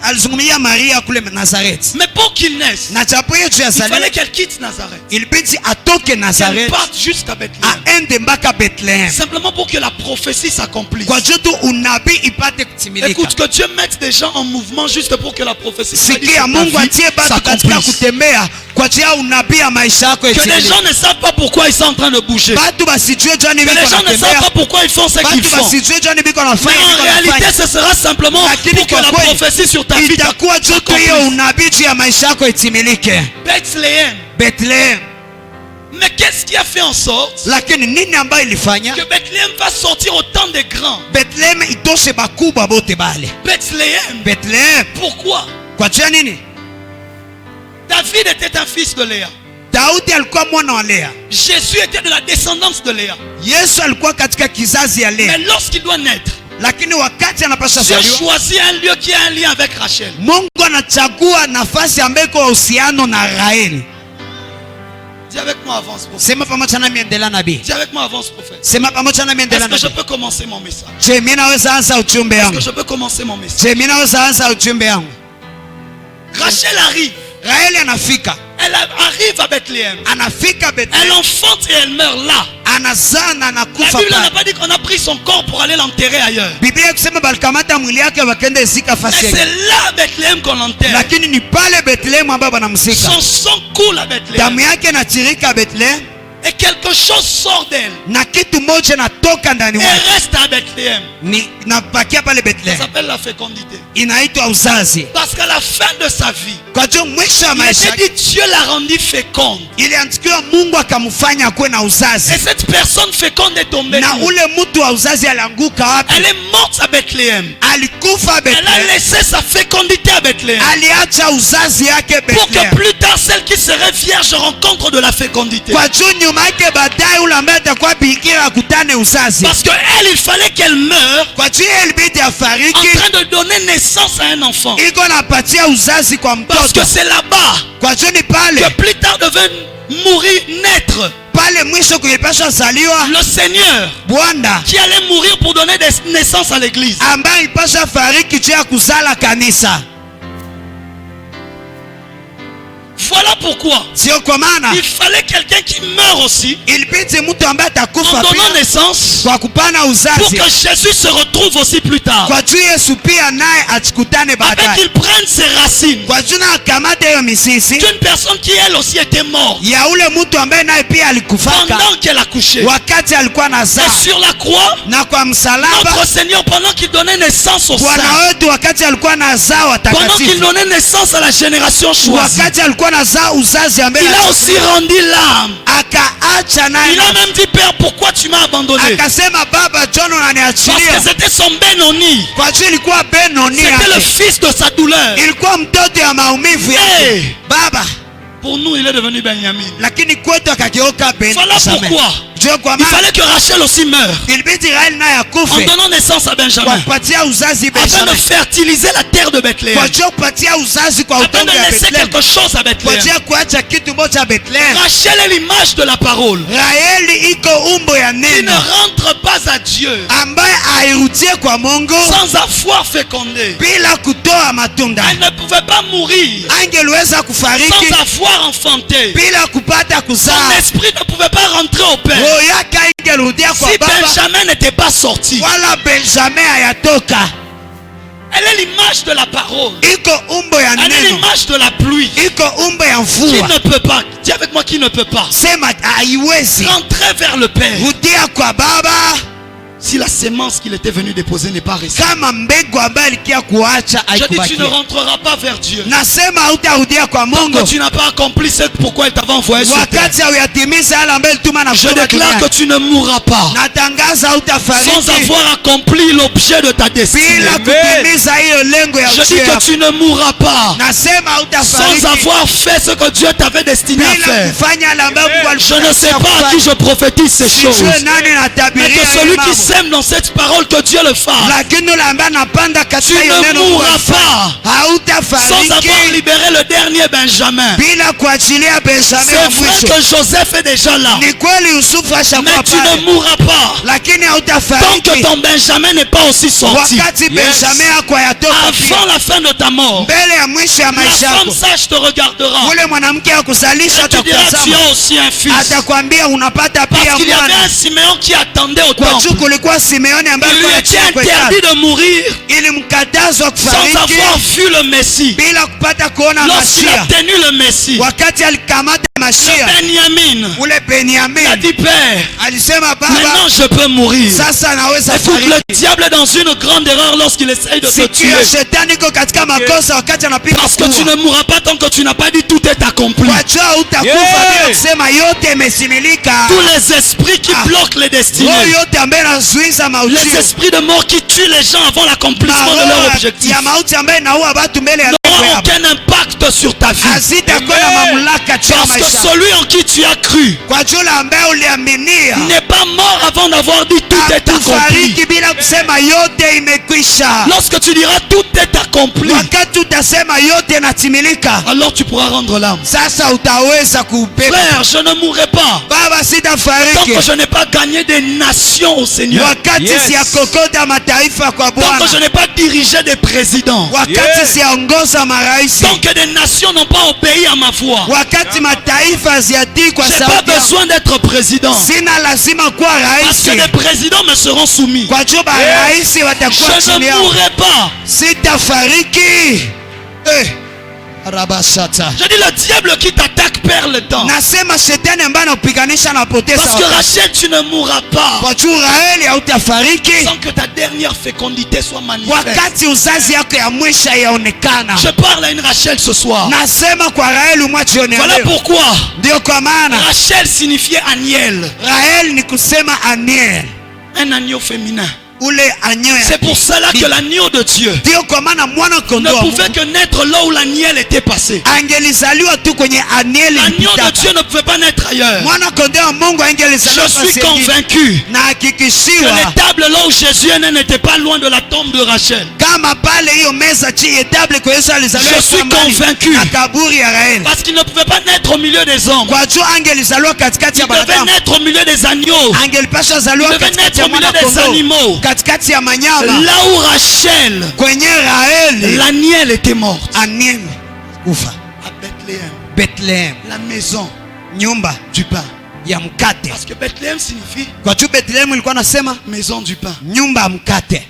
alizungumia Maria kule Nazareth. Mais pour qu'il naisse, Na japo hiyo juu il fallait azaliwe qu'elle quitte Nazareth. ilibidi atoke Qu'elle Nazareth parte jusqu'à Bethléem. aende mpaka Bethlehem Simplement pour que la prophétie s'accomplisse. kwa juu tu unabii ipate kutimilika. Écoute, que Dieu mette des gens en mouvement juste pour que la prophétie Sikia, Mungu atie batu katika kutembea kwa ajili ya unabii ya maisha yako Que les itimilike. gens ne savent pas pourquoi ils sont en train de bouger. Batu basijue jani Que biko les gens ne savent natembea, pas pourquoi ils font ce qu'ils batu font. basijue jani biko Mais nafanya en biko réalité, nafanya. ce sera simplement Lakini pour que kwa la kweli, prophétie sur ta vie itakuwa juu tu hiyo s'accomplisse. unabii juu ya maisha yako itimilike. Bethléem. Bethlehem. Mais qu'est-ce qui a fait en sorte Lakini nini ambayo ilifanya que Bethléem va sortir autant de grands? Bethlehem itoshe bakubwa bote bale? Bethléem. Bethlehem Pourquoi? kwa ajili ya nini? David était un fils de Léa. Daudi alikuwa mwana wa Lea. Jésus était de la descendance de Léa. Yesu alikuwa katika kizazi ya Mais Lea. lorsqu'il doit naître, Lakini wakati anapasha Dieu zaliwa, choisit un lieu qui a un lien avec Rachel. Mungu anachagua nafasi ambayo iko uhusiano na Raheli. Dis avec moi, avance prophète. Sema pamoja nami, endelea nabii. Dis avec moi, avance prophète. Sema pamoja nami, Est-ce endelea que je nabii. peux commencer mon message? Je, mimi naweza anza ujumbe Est-ce yangu. que je peux commencer mon message? Je, mimi naweza anza ujumbe yangu. Rachel arrive. Raheli anafika. Elle arrive à Bethléem. Anafika Elle Bethlehem. enfante et elle meurt là. Anazaa na La anakufa Bible n'a pale. pas dit qu'on a pris son corps pour aller l'enterrer ailleurs. Biblia kusema balikamata mwili yake wakaenda isika Mais fasi c'est yake. là à Bethléem qu'on l'enterre. Lakini ni pale Bethlehem ambapo banamsika. Son sang coule à Bethléem. Damu yake inatirika Bethlehem Et quelque chose sort d'elle. na kitu moja natoka ndani Et mwake. reste à Bethléem. Ni nabakia pale Ça Bethlehem. s'appelle la fécondité. Inaitwa uzazi. Parce qu'à la fin de sa vie, Kwa hiyo mwisho wa il maisha était yake dit Dieu l'a rendu féconde. iliandikiwa Mungu akamfanya akuwe na Et uzazi. cette personne féconde est tombée. Na morte. ule mtu wa uzazi alianguka wapi? Elle est morte à Bethléem. Alikufa Elle a Bethlehem. laissé sa fécondité à Bethléem. Aliacha uzazi yake Pour que Bethlehem. plus tard, celle qui serait vierge rencontre de la fécondité. Kwa juu nyuma yake baadaye ule ambaye atakuwa bikira akutane uzazi. Parce que elle, il fallait qu'elle meure Kwa juu ilibidi en afariki, train de donner naissance à un enfant. iko napatia uzazi kwa Parce que mtoto. c'est là-bas Kwa juu ni pale que plus tard devait mourir, naître pale mwisho kulipasha zaliwa le Seigneur Bwana qui allait mourir pour donner naissance à l'église. ambaye ilipasha fariki juu ya kuzala kanisa. Voilà pourquoi Sio kwa maana il fallait quelqu'un qui meurt aussi ilibidi mtu ambaye en atakufa donnant pia naissance kwa kupana pour uzazi, que Jésus se retrouve aussi plus tard. kwa juu Yesu pia naye achikutane Afin baadaye, qu'il prenne ses racines kwa juu na akamate hiyo misisi d'une personne qui elle aussi était morte ya ule mtu ambaye naye pia alikufaka pendant qu'elle accouchait. wakati alikuwa na Et zaa, sur la croix, na kwa msalaba notre Seigneur, pendant qu'il donnait naissance au Bwana saints, wetu wakati alikuwa na zaa pendant qu'il watakatifu, donnait naissance à la génération choisie, wakati alikuwa na zaa uzazi ambaye il a aussi rendu l'âme. akaacha naye Il a même dit, Père, pourquoi tu m'as abandonné? akasema, Baba John Parce unaniachilia, que c'était son Benoni. kwa juu ilikuwa Benoni C'était le yake, fils de sa douleur. ilikuwa mtoto ya maumivu yake Hey, baba, pour nous, il est devenu Benjamin. lakini kwetu akageuka Voilà Benjamin. pourquoi Ndio kwa il maana fallait que Rachel aussi meure ilibidi Raheli naye en akufe donnant naissance à kwa Benjamin, kupatia uzazi afin de Benjamin, fertiliser la terre de Bethléem, kwa juu kupatia uzazi kwa afin udongo de ya laisser Bethlehem, quelque chose à kwa Bethléem. juu kuacha kitu moja Bethlehem. Rachel est l'image de la parole Raheli iko umbo ya qui ne neno rentre pas à Dieu ambaye airudie kwa Mungu sans avoir fécondé. bila kutoa matunda, Elle ne pouvait pas mourir angeliweza kufariki sans avoir enfanté. bila kupata Son kuzaa, esprit ne pouvait pas rentrer au Père roho yake ingerudia kwa si baba Benjamin n'était pas sorti. wala Benjamin hayatoka. Elle est l'image de la parole. Iko umbo ya Elle est neno, l'image de la pluie. iko umbo ya Qui mvua. ne peut pas, dis avec moi, qui ne peut pas Sema haiwezi rentrer vers le Père rudia kwa baba si la sémence qu'il était venu déposer n'est pas restée. kama mbegu ambayo alikia kuacha Je dis, tu ne haikubakia. rentreras pas vers Dieu Nasema hautarudia kwa tant Mungu que tu n'as pas accompli ce pourquoi il t'avait envoyé sur terre. wakati hauyatimiza yale ambayo alituma na Je kutoka déclare que duniani. tu ne mourras pas Natangaza sans hautafariki avoir accompli l'objet de ta destinée. bila kutimiza hiyo lengo ya Je dis ujio que yako. tu ne mourras pas Nasema sans hautafariki avoir fait ce que Dieu t'avait destiné à bila faire. kufanya yale ambayo Mungu Je ne sais pas à qui je prophétise ces choses, Sijue nani mais natabiria que hii celui mambo. qui sème dans cette parole, que Dieu le fasse. Lakini yule ambaye anapanda Tu katika hiyo ne neno Mungu mourras alifanya. pas sans Hautafariki avoir libéré le dernier Benjamin. bila kuachilia Benjamin wa C'est vrai mwisho. que Joseph est déjà là, Ni kweli Yusufu mais ashakuwa tu ne pale, mourras pas lakini tant que hautafariki ton Benjamin n'est pas aussi sorti. wakati Benjamin yako hayatoka pia. Avant la fin de ta mort, Mbele ya mwisho ya la maisha femme yako sage te regardera ule mwanamke akusalisha et tu diras, tu atakutazama, as aussi un fils. atakwambia unapata Parce pia qu'il y avait mwana. un Siméon qui attendait au Kwa juu temple. kulikuwa Simeoni ambaye Il lui alikuwa était anachukua interdit hekalu. de mourir Ilimkatazwa sans kufariki avoir vu le Messie. bila kupata kuona Lorsqu'il a Mashia. tenu le Messie, Wakati alikamata Mashia, Benjamin ule a Benyamin dit, Père, alisema, baba, maintenant je peux mourir. sasa naweza Écoute, le fariki. diable est dans une grande erreur lorsqu'il essaye de te Sikia, tuer. shetani iko katika makosa wakati anapiga Parce que tu kuua. ne mourras pas tant que tu n'as pas dit tout est accompli. Kwa jua utakufa bila kusema yote imesimilika. Tous les esprits qui bloquent les Roho destinées, yote ambaye inazuiza les maujio, esprits de mort qui tuent les gens avant l'accomplissement de leur maroho objectif, ya mauti ambaye inaua watu mbele ya lengo n'auront yao, aucun impact sur ta vie. hazitakuwa na mamlaka juu ya Parce que maisha. celui en qui tu as cru Kwa jua ambaye uliaminia n'est pas mort avant d'avoir dit tout est accompli. hatufariki bila kusema yote imekwisha. Lorsque tu diras tout est accompli, Wakati utasema yote inatimilika, alors tu pourras rendre l'âme. sasa utaweza kuubeba. Frère, je ne mourrai pas Baba, tant sitafariki que je n'ai pas gagné des nations au Seigneur. wakati siyakokota mataifa kwa Tant que je Bwana, n'ai pas dirigé des présidents. wakati siyaongoza marais, Tant que des nations n'ont pas obéi à ma voix. wakati mataifa haziatii kwa Je n'ai pas sauti yangu. besoin d'être président. Sina lazima kuwa Parce que rais, les présidents me seront soumis. kwa jua rais watakuwa Je chini ne yangu. mourrai pas. Sitafariki. Rabashata. Je dis le diable qui t'attaque perd le temps. Nasema shetani ambaye anakupiganisha anapoteza Parce que wakati. Rachel, tu ne mourras pas Kwa jua Raheli hautafariki sans que ta dernière fécondité soit manifeste. wakati uzazi yako ya mwisho yaonekana. Je parle à une Rachel ce soir. Nasema kwa Raheli umwachione Voilà leo. pourquoi Ndio kwa maana Rachel signifiait Aniel, Raheli ni kusema Aniel, un agneau féminin. ule anyoya. C'est pour cela que l'agneau de Dieu Ndio kwa maana mwana ne kondoo wa pouvait Mungu que naître là où l'Aniel était passé. angelizaliwa tu kwenye Anieli L'agneau de mpitaka. Dieu ne pouvait pas naître ailleurs. Mwana kondoo wa Mungu angelizaliwa Je suis fasi nyingine. convaincu Na que hakikishiwa l'étable là où Jésus est né n'était pas loin de la tombe de Rachel. kama pale hiyo meza chini etable kwa Yesu alizaliwa Je suis shambani convaincu. na kaburi ya Raheli. Parce qu'il ne pouvait pas naître au milieu des hommes. Kwa jua angelizaliwa katikati Il ya devait wanadamu, naître au milieu des agneaux. angelipasha Il zaliwa devait katikati naître ya au milieu mwana des kondoo, animaux. katikati ya manyama. Là où Rachel, Kwenye Raheli l'Aniel était morte. Anieli kufa À Bethléem. Bethlehem, la maison nyumba du pain. ya mkate. Parce que Bethléem signifie Kwa juu Bethlehem ilikuwa nasema maison du pain. nyumba ya mkate,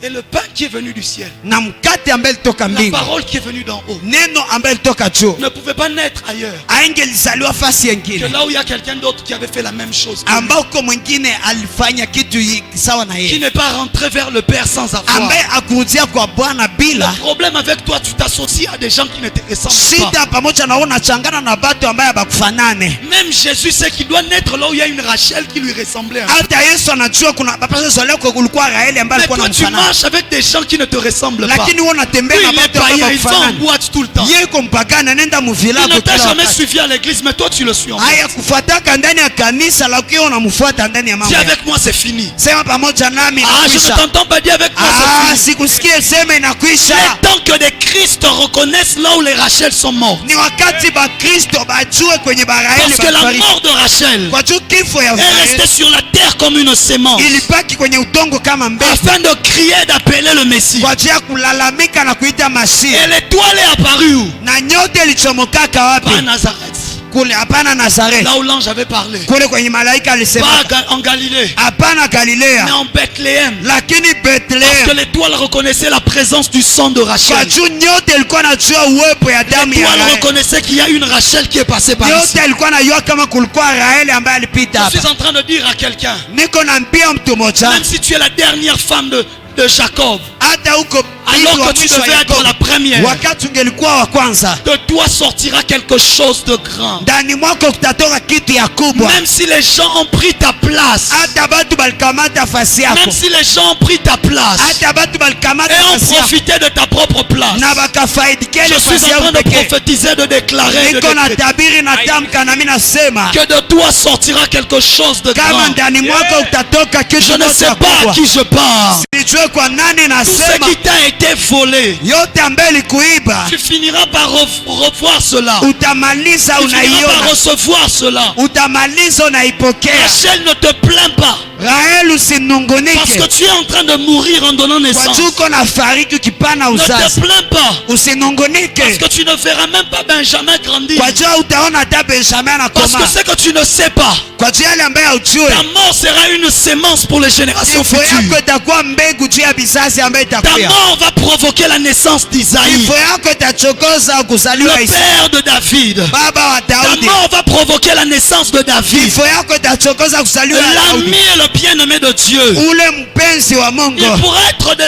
Et le pain qui est venu du ciel, na mkate ambaye ilitoka la mbingu, parole qui est venue d'en haut, neno ambaye ilitoka juu, ne pouvait pas naître ailleurs aingelizaliwa fasi que yengine là où il y a quelqu'un d'autre qui avait fait la même chose, que lui, ambako mwingine alifanya kitu sawa na qui yeye, n'est pas rentré vers le Père sans avoir. ambaye akurudia kwa Bwana bila Le problème avec toi, tu t'associes à des gens qui ne te ressemblent pas. shida. Pamoja na unachangana na batu ambaye abakufanane. Même Jésus sait qu'il doit naître là où il y a une Rachel qui lui ressemblait. Hata Yesu anajua kuna bapasa zaleo kwa kulikuwa Raheli ambaye Mais alikuwa toi, tu anamfanana, marches avec des gens qui ne te ressemblent pas. lakini wewe unatembea Lui, na il est batu ambao païen, il va en habakufanani. boîte tout le temps. Yeye iko mpagani, anaenda Il muvilago ne t'a kila jamais wakati. suivi à l'église, mais toi tu le suis en boîte. Haya kufuataka ndani ya kanisa, lakini unamfuata ndani ya Si mambo. avec moi c'est fini. Sema pamoja nami Ah, je ne inakwisha. t'entends pas dire avec moi c'est fini. Sikusikie sema inakwisha. Le temps que des Christ reconnaissent là où les Rachel sont morts. Ni wakati ba Kristo bajue kwenye Baraheli Parce que la bafariki. mort de Rachel Kwa juu kifo ya est restée Raheli sur la terre comme une sémence, ilibaki kwenye udongo kama mbegu, afin de crier, d'appeler le Messie. kwa ajili ya kulalamika na kuita Et Masia. l'étoile est apparue où? Na nyote ilichomokaka Pas à wapi? Nazareth, Kule, hapana Nazareti. là où l'ange avait parlé. Kule kwenye malaika alisema, Pas en Galilée, hapana Galilea, mais en Bethléem. lakini Parce que Bethlehem. l'étoile reconnaissait la présence du sang de Kwa Rachel. juu nyote ilikuwa najua uwepo ya damu ya L'étoile Raheli. reconnaissait qu'il y a une Rachel qui est passée par ici. Yote alikuwa najua kama kulikuwa Raheli ambaye alipita Je suis hapa. en train de dire à quelqu'un, Niko naambia mtu mmoja, même si tu es la dernière femme de Jacob, hata huko alors wa que tu mwisho wa devais être Yakobo, la première, wakati ungelikuwa wa kwanza, de toi sortira quelque chose de grand. ndani mwako kutatoka kitu ya kubwa. Même si les gens ont pris ta place, Hata batu balikamata fasi yako, même si les gens ont pris ta place hata batu balikamata et ont fasi yako profité de ta propre place, na bakafaidikia je ile suis fasi en train yako de pekee. prophétiser, de déclarer, de Niko na décréter tabiri na tamka, na mimi nasema que de toi sortira quelque chose de kama grand. ndani mwako utatoka Je kitu ne sais moja pas à kubwa. qui je parle. Sijue kwa nani Tout ce nasema, qui t'a été volé, yote ambaye ilikuiba tu finiras par revoir cela. utamaliza, Tu finiras par unaiona, recevoir cela. utamaliza, unaipokea. Rachel, ne te plains pas, Raheli, parce que usinungunike tu es en train de mourir en donnant kwa naissance. juu uko na fariki ukipana Ne te uzazi. plains pas, parce Usinungunike que tu ne verras même pas Benjamin grandir. kwa juu utaona hata Benjamin Parce que anakoma. ce que tu ne sais pas, Kwa juu yale ambaye haujue, ta mort sera une sémence pour les générations kifo yako futures. itakuwa mbegu juu ya bizazi ambaye Ta itakuya. mort va provoquer la naissance d'Isaïe, Kifo yako itachokoza kuzaliwa le Isaka, père de David. baba wa Ta Daudi. mort va provoquer la naissance de David, Kifo yako itachokoza kuzaliwa l'ami Daudi, et le bien-aimé de Dieu. ule mpenzi wa Mungu. Il pourra être de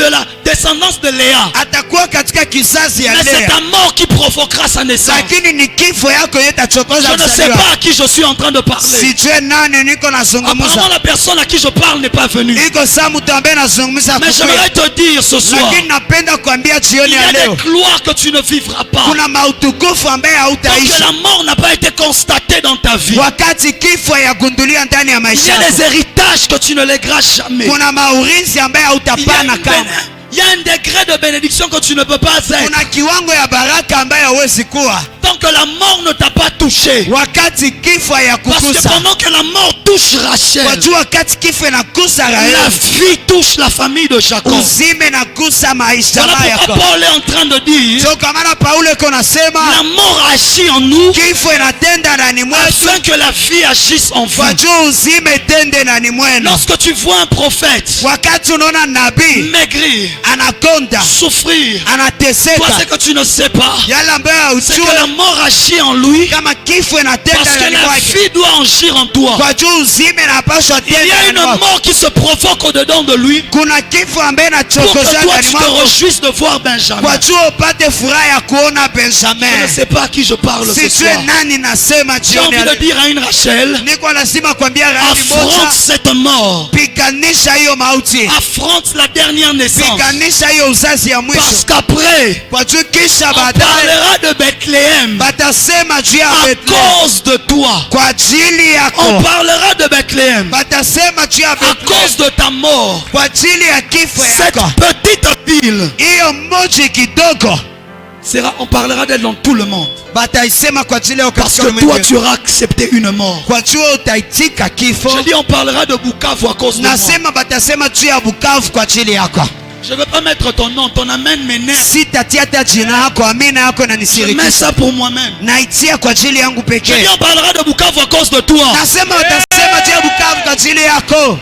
la descendance de Léa, Atakuwa katika kizazi ya mais c'est Lea, ta mort qui provoquera sa naissance. lakini ni kifo yako Je yeye itachokoza ne sais kuzaliwa. pas à qui je suis en train de parler. Sijue nani niko Apparemment, nazungumza, la personne à qui je parle n'est pas venue. iko saa mtu ambaye nazungumza Mais kukuya. j'aimerais te dire ce soir, Lakini napenda kuambia il jioni y ya a leo, des gloires que tu ne vivras pas. kuna mautukufu ambaye Tant que hautaishi la mort n'a pas été constatée dans ta vie. wakati kifo yagundulia ndani ya Il maisha y a yako. des héritages que tu ne légueras jamais. Kuna maurizi ambaye hautapana kama, Il y a un degré de bénédiction que tu ne peux pas être. kuna kiwango ya baraka ambaye hauwezi kuwa Tant que la mort ne t'a pas touché. wakati kifo Parce que yakukusa. pendant que la mort touche Kwa Rachel, juu wakati kifo inakusa la Raheli, vie touche la famille de Jacob. uzime nakusa maisha Voilà yako. pourquoi Paul est en train de dire, So kwa maana Paulo iko nasema la mort agit en nous kifo inatenda ndani mwetu, afin que la vie agisse en kwa vous. juu uzime tende ndani mwenu. Lorsque tu vois un prophète Wakati unaona nabii maigrir, anakonda, souffrir, toi anateseka, ce que tu ne sais pas, yale ambayo c'est que la haujue mort agit en lui kama kifo inatenda parce que ndani la mwake, vie doit agir en toi. kwa juu uzime napashwa Il y tenda a ndani une mwako. mort qui se provoque au-dedans de lui Kuna kifo ambaye pour inachokoza que toi ndani tu te mwako, réjouisses de voir Benjamin. kwa juu upate furaha ya kuona Je ne Benjamin. sais pas à qui je parle ce Sijue soir. nani nasema J'ai jioni envie ya de leo. dire à une Rachel, Niko lazima kwambia Raheli affronte moja, cette mort, piganisha hiyo mauti, affronte la dernière naissance, piganisha hiyo uzazi ya mwisho, parce qu'après kwa juu kisha on baadaye parlera de Bethléem batasema juu ya à Bethlehem cause de toi. kwa ajili On yako, parlera de Bethléem batasema juu ya à Bethlehem cause de ta mort. kwa ajili ya kifo Cette yako. petite ville Hiyo moji kidogo on parlera d'elle dans tout le monde. bataisema kwa ajili yako Parce katika que toi ulimwengu, tu auras accepté une mort. kwa juu utaitika kifo. Je dis on parlera de Bukavu à cause de moi. Nasema batasema juu ya Bukavu kwa ajili yako. Je ne veux pas mettre ton nom, ton amen m'énerve. sitatia hata jina yako, amina yako Je mets inanisirikisha, ça pour moi-même. naitia kwa ajili yangu Je pekee. dis on parlera de Bukavu à cause de toi. Nasema utasema je Bukavu kwa ajili yako.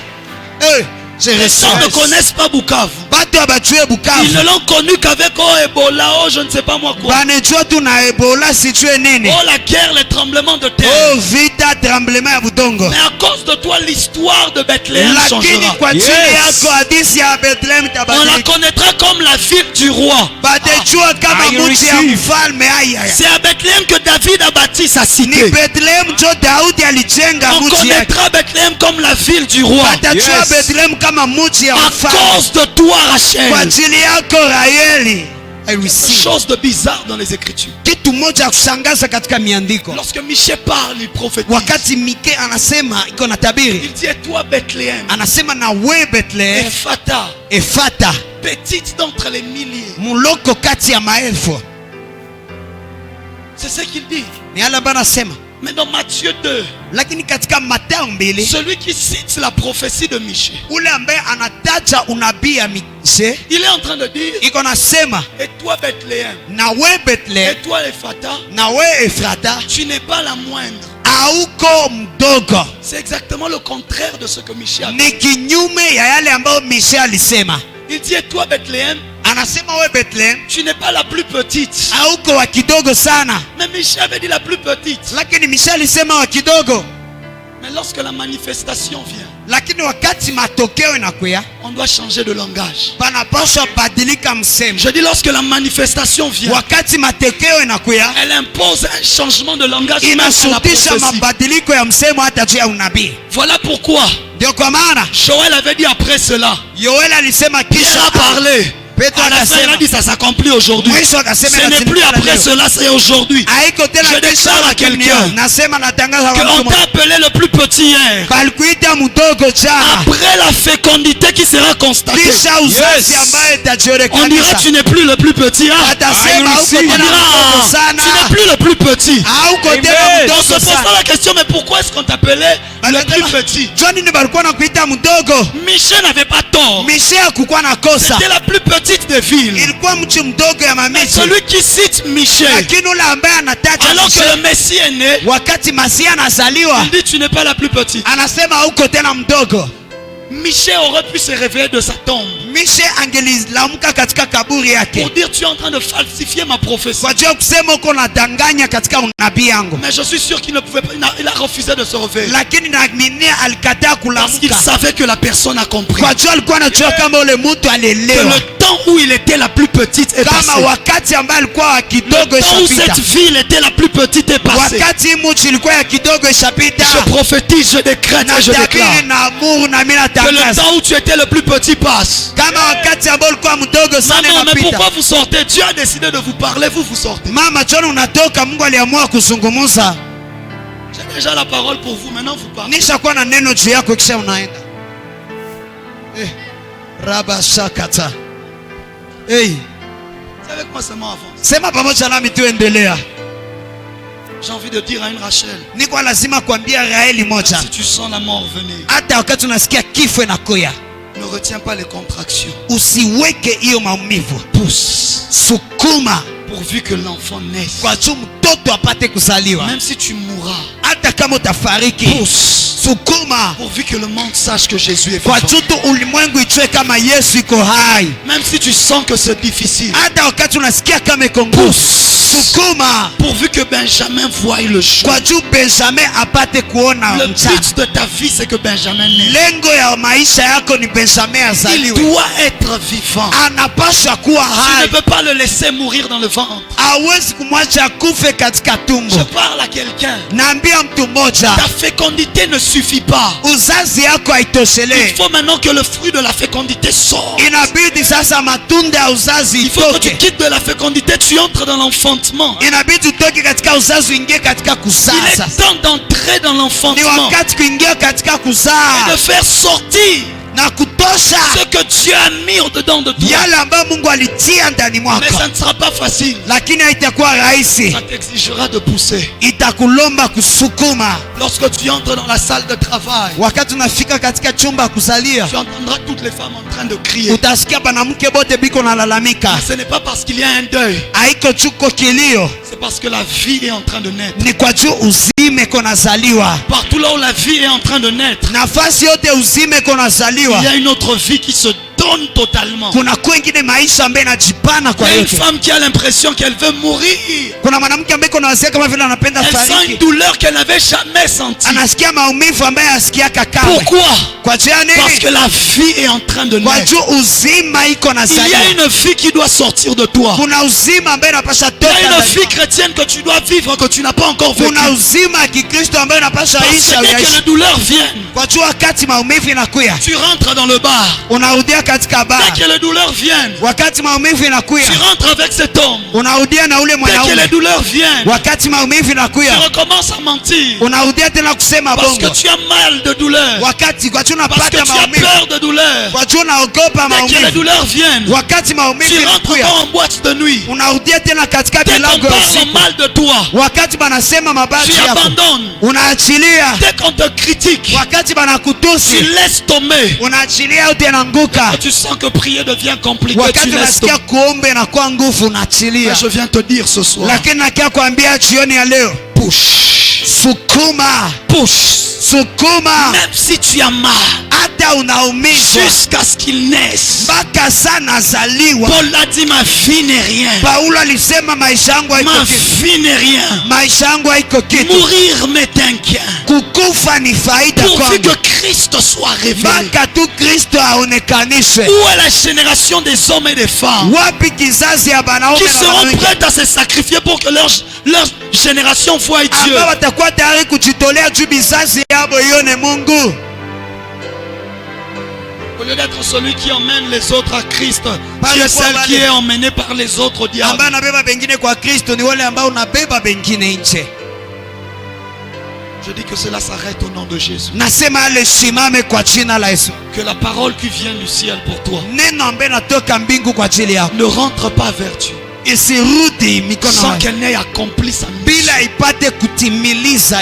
Je Les gens ne reçois. connaissent pas Bukavu. Batu abatue Ils Bukavu ne l'ont connu qu'avec Ebola, je ne sais pas moi quoi. banejua tu na Ebola sijue nini. La guerre, les tremblements de terre. Vita, tremblement ya budongo. Mais à cause de toi, l'histoire de Bethléem Lakini changera. kwa ajili yako hadithi ya Bethlehem On la itabadilika. connaîtra comme la ville du roi. Batejua kama mji ya mfalme. Haya, C'est à Bethléem que David a bâti sa ni cité. Bethlehem njo Daudi alijenga On mji yake. connaîtra Bethléem comme la ville du roi. Batajua Bethlehem kama mji ya À mfalme. cause de toi, Kwa Rachel. ajili yako Raheli. Chose de bizarre dans les Écritures. Kitu moja ya kushangaza katika miandiko. Lorsque Michée parle, il prophétise. Wakati Mike anasema iko na tabiri, Il dit, et toi, Bethléem, anasema na we Bethlehem Ephata, Efata, petite d'entre les milliers. muloko kati ya maelfu. C'est ce qu'il dit. Ni ala bana sema. Mais dans Matthieu 2, Lakini katika Mathayo 2, celui qui cite la prophétie de Michée, ule ambaye anataja unabii ya Mishe il est en train de dire, iko nasema et toi, Bethléem, na we Bethlehem, et toi, Ephata, na we Efrata, tu n'es pas la moindre. hauko mdogo. C'est exactement le contraire de ce que Michée a dit. Ni kinyume ya yale ambayo Mishe alisema. Il dit, et toi, Bethléem, Anasema we Bethlehem, tu n'es pas la plus petite. hauko wa kidogo sana. Mais Michée avait dit la plus petite. Lakini Mishe alisema wa kidogo. Mais lorsque la manifestation vient, Lakini wakati matokeo inakuya, on doit changer de langage. panapaswa badilika msemo. Je dis lorsque la manifestation vient, Wakati matokeo inakuya, elle impose un changement de langage même à la inashutisha prophétie. mabadiliko ya msemo hata juu ya unabii. Voilà pourquoi Ndio kwa maana Joël avait dit après cela, Yoel alisema Pierre kisha a parlé. Petro À la fin, il akasema a dit ça s'accomplit aujourd'hui. mwisho akasema Ce n'est plus après cela, c'est aujourd'hui. haiko tena Je kesho déclare à lakini quelqu'un leo. Nasema natangaza kwa Qu'on mtu t'a mmoja. appelé le plus petit hier. Balikuita mdogo jana. Après la fécondité qui sera constatée, Kisha uzazi ambaye on dira itajulikana. tu n'es plus le plus petit. Hein? Atasema hauko On tena dira mdogo sana. tu n'es plus le plus petit. Hauko tena On se mdogo posera sana. la question, mais pourquoi est-ce qu'on t'appelait le plus petit? Joni ni balikuwa nakuita mdogo. Michel n'avait pas tort. Mishe hakukuwa na kosa. C'était la plus petite des villes. Ilikuwa mchi mdogo ya Mais mamiti. celui qui cite Michel, Lakini ule ambaye anataja alors que Mishe, le Messie est né, wakati Masia anazaliwa il dit tu n'es pas la plus petite. anasema hauko tena mdogo. Michel aurait pu se réveiller de sa tombe Mishe angelilamuka katika kaburi yake pour dire tu es en train de falsifier ma prophétie. kwa jua kusema uko nadanganya katika unabii yangu, Mais je suis sûr qu'il ne pouvait pas, il a refusé de se réveiller. lakini naaminia alikataa Parce qu'il kulamuka savait que la personne a compris. kwa jua alikuwa anajua kama ule mtu Que alielewa le temps où il était la plus petite est kama passé. wakati ambaye alikuwa wa kidogo Le temps où ishapita, cette ville était la plus petite est passé. wakati hii mchi ilikuwa ya kidogo ishapita. Je prophétise, je décrète et je déclare Natabiri na amuru na mimi que le natangaza temps où tu étais le plus petit passe. kama wakati ambao ulikuwa mdogo sana Maman, mais inapita. pourquoi vous sortez? Dieu a décidé de vous parler, vous sortez. Mama John, unatoka, Mungu aliamua kuzungumza. J'ai déjà la parole pour vous, maintenant vous parlez. Nishakuwa na neno juu yako kisha unaenda. Raba shakata. C'est avec moi seulement avant. Sema pamoja nami tuendelea. J'ai envie de dire à une Rachel, Niko lazima kuambia Raheli moja. si tu sens la mort venir, Hata wakati unasikia kifo inakuya, ne retiens pas les contractions. usiweke hiyo maumivu. Pousse, Sukuma pourvu que l'enfant naisse. kwa juu mtoto apate kuzaliwa. Même si tu mourras, Hata kama utafariki, pousse, sukuma pourvu que le monde sache que Jésus est kwa vivant. juu tu ulimwengu ijue kama Yesu iko hai. Même si tu sens que c'est difficile, Hata wakati unasikia kama iko ngumu, pousse, sukuma pourvu que Benjamin voie le jour. kwa juu Benjamin apate kuona Le mchana. but de ta vie, c'est que Benjamin naisse. Lengo ya maisha yako ni Benjamin Il azaliwe. doit être vivant. Anapaswa kuwa Tu ne hai. peux pas le laisser mourir dans le ventre. Hawezi kumwacha kufe katika tumbo. Je parle à quelqu'un. Naambia mtu mmoja, Ta fécondité ne suffit pas. uzazi yako Il haitoshele. faut maintenant que le fruit de la fécondité sorte. Inabidi sasa matunda ya uzazi Il faut que tu itoke. quittes de la fécondité, tu entres dans l'enfantement. Inabidi utoke katika uzazi uingie katika Il kuzaa. est temps d'entrer dans Ni l'enfantement wakati kuingia katika et kuzaa de faire sortir na kutosha ce que Dieu a mis au-dedans de toi. yale ambayo Mungu alitia ndani Mais mwako, ça ne sera pas facile. lakini haitakuwa rahisi, Ça t'exigera de pousser. itakulomba kusukuma. Lorsque tu entres dans la salle de travail, Wakati unafika katika chumba ya kuzalia, tu entendras toutes les femmes en train de crier. utasikia banamke bote biko nalalamika. Mais ce n'est pas parce qu'il y a un deuil, Haiko chuko kilio, c'est parce que la vie est en train de naître. ni kwa juu uzime konazaliwa. Partout là où la vie est en train de naître, Nafasi yote uzime konazaliwa, il y a une autre vie qui se donne totalement. kuna kwengine maisha ambaye najipana Il kwa y a une yote. femme qui a l'impression qu'elle veut mourir. Kuna mwanamke ambaye konawazia kama vile anapenda Elle sent une fariki, douleur qu'elle n'avait jamais sentie. anasikia maumivu ambaye asikiaka kamwe. Pourquoi? Kwa juu ya Parce nini? que la vie est en train de Kwa naître. juu uzima iko Il y a nazaliwa. une vie qui doit sortir de toi. Kuna uzima ambaye unapasha Il y a toka une ndani. vie chrétienne que tu dois vivre que tu n'as pas encore vécu. Kuna uzima ya Kikristo ambaye unapasha Parce isha que dès que les uyaishi. douleurs viennent, Kwa juu wakati maumivu inakuya, tu rentres dans le bar. unarudia katika Dès baa. que les douleurs viennent, Wakati maumivu inakuya, tu rentres avec cet homme. unarudia na ule Dès que les mwanaume. douleurs viennent, Wakati maumivu tu inakuya, recommences à mentir. unarudia tena kusema Parce que bongo. tu as mal de douleur. Wakati kwa juu Parce que unapata tu as maumivu, peur de douleur. kwa juu unaogopa Dès que les maumivu. douleurs viennent, Wakati maumivu tu rentres inakuya, encore en boîte de nuit. unarudia tena katika Dès qu'on milango ya parle usiku. mal de toi, Wakati banasema tu mabaya yako, abandonnes. unaachilia. Dès qu'on te critique, Wakati tu banakutusi, laisses tomber. unaachilia yote inaanguka. Quand tu sens que prier devient compliqué, Wakati tu laisses unasikia tomber. kuombe na kwa nguvu unaachilia. Mais je viens te dire ce soir, Lakini nakia kuambia jioni ya leo, push, sukuma, push. sukuma, Même si tu as mal, hata unaumizwa jusqu'à ce qu'il naisse. mpaka sana zaliwa. Paul a dit, ma vie n'est rien. Paulo alisema maisha yangu haiko Ma kitu, vie n'est rien. maisha yangu haiko kitu, Mourir m'est un gain. kukufa ni faida Pourvu kwangu, que Christ soit révélé. mpaka tu Kristo aonekanishwe. Où est la génération des hommes et des femmes Wapi kizazi ya banaume qui na seront wanawake prêts à se sacrifier pour que leur génération voie Dieu? ambao watakuwa tayari kujitolea juu bizazi yabo ione Mungu, Au lieu d'être celui qui emmène les autres à Christ, Pas tu le es celle poids, qui vale. est emmenée par les autres au diable. ambaye anabeba bengine kwa Kristo ni wale ambao unabeba bengine nje. Je dis que cela s'arrête au nom de Jésus. Nasema ale simame kwa jina la Yesu. Que la parole qui vient du ciel pour toi Neno ambaye natoka mbingu kwa ajili yako ne rentre pas vers Dieu isirudi mikono sans yako qu'elle n'ait accompli sa mission. bila ipate kutimiliza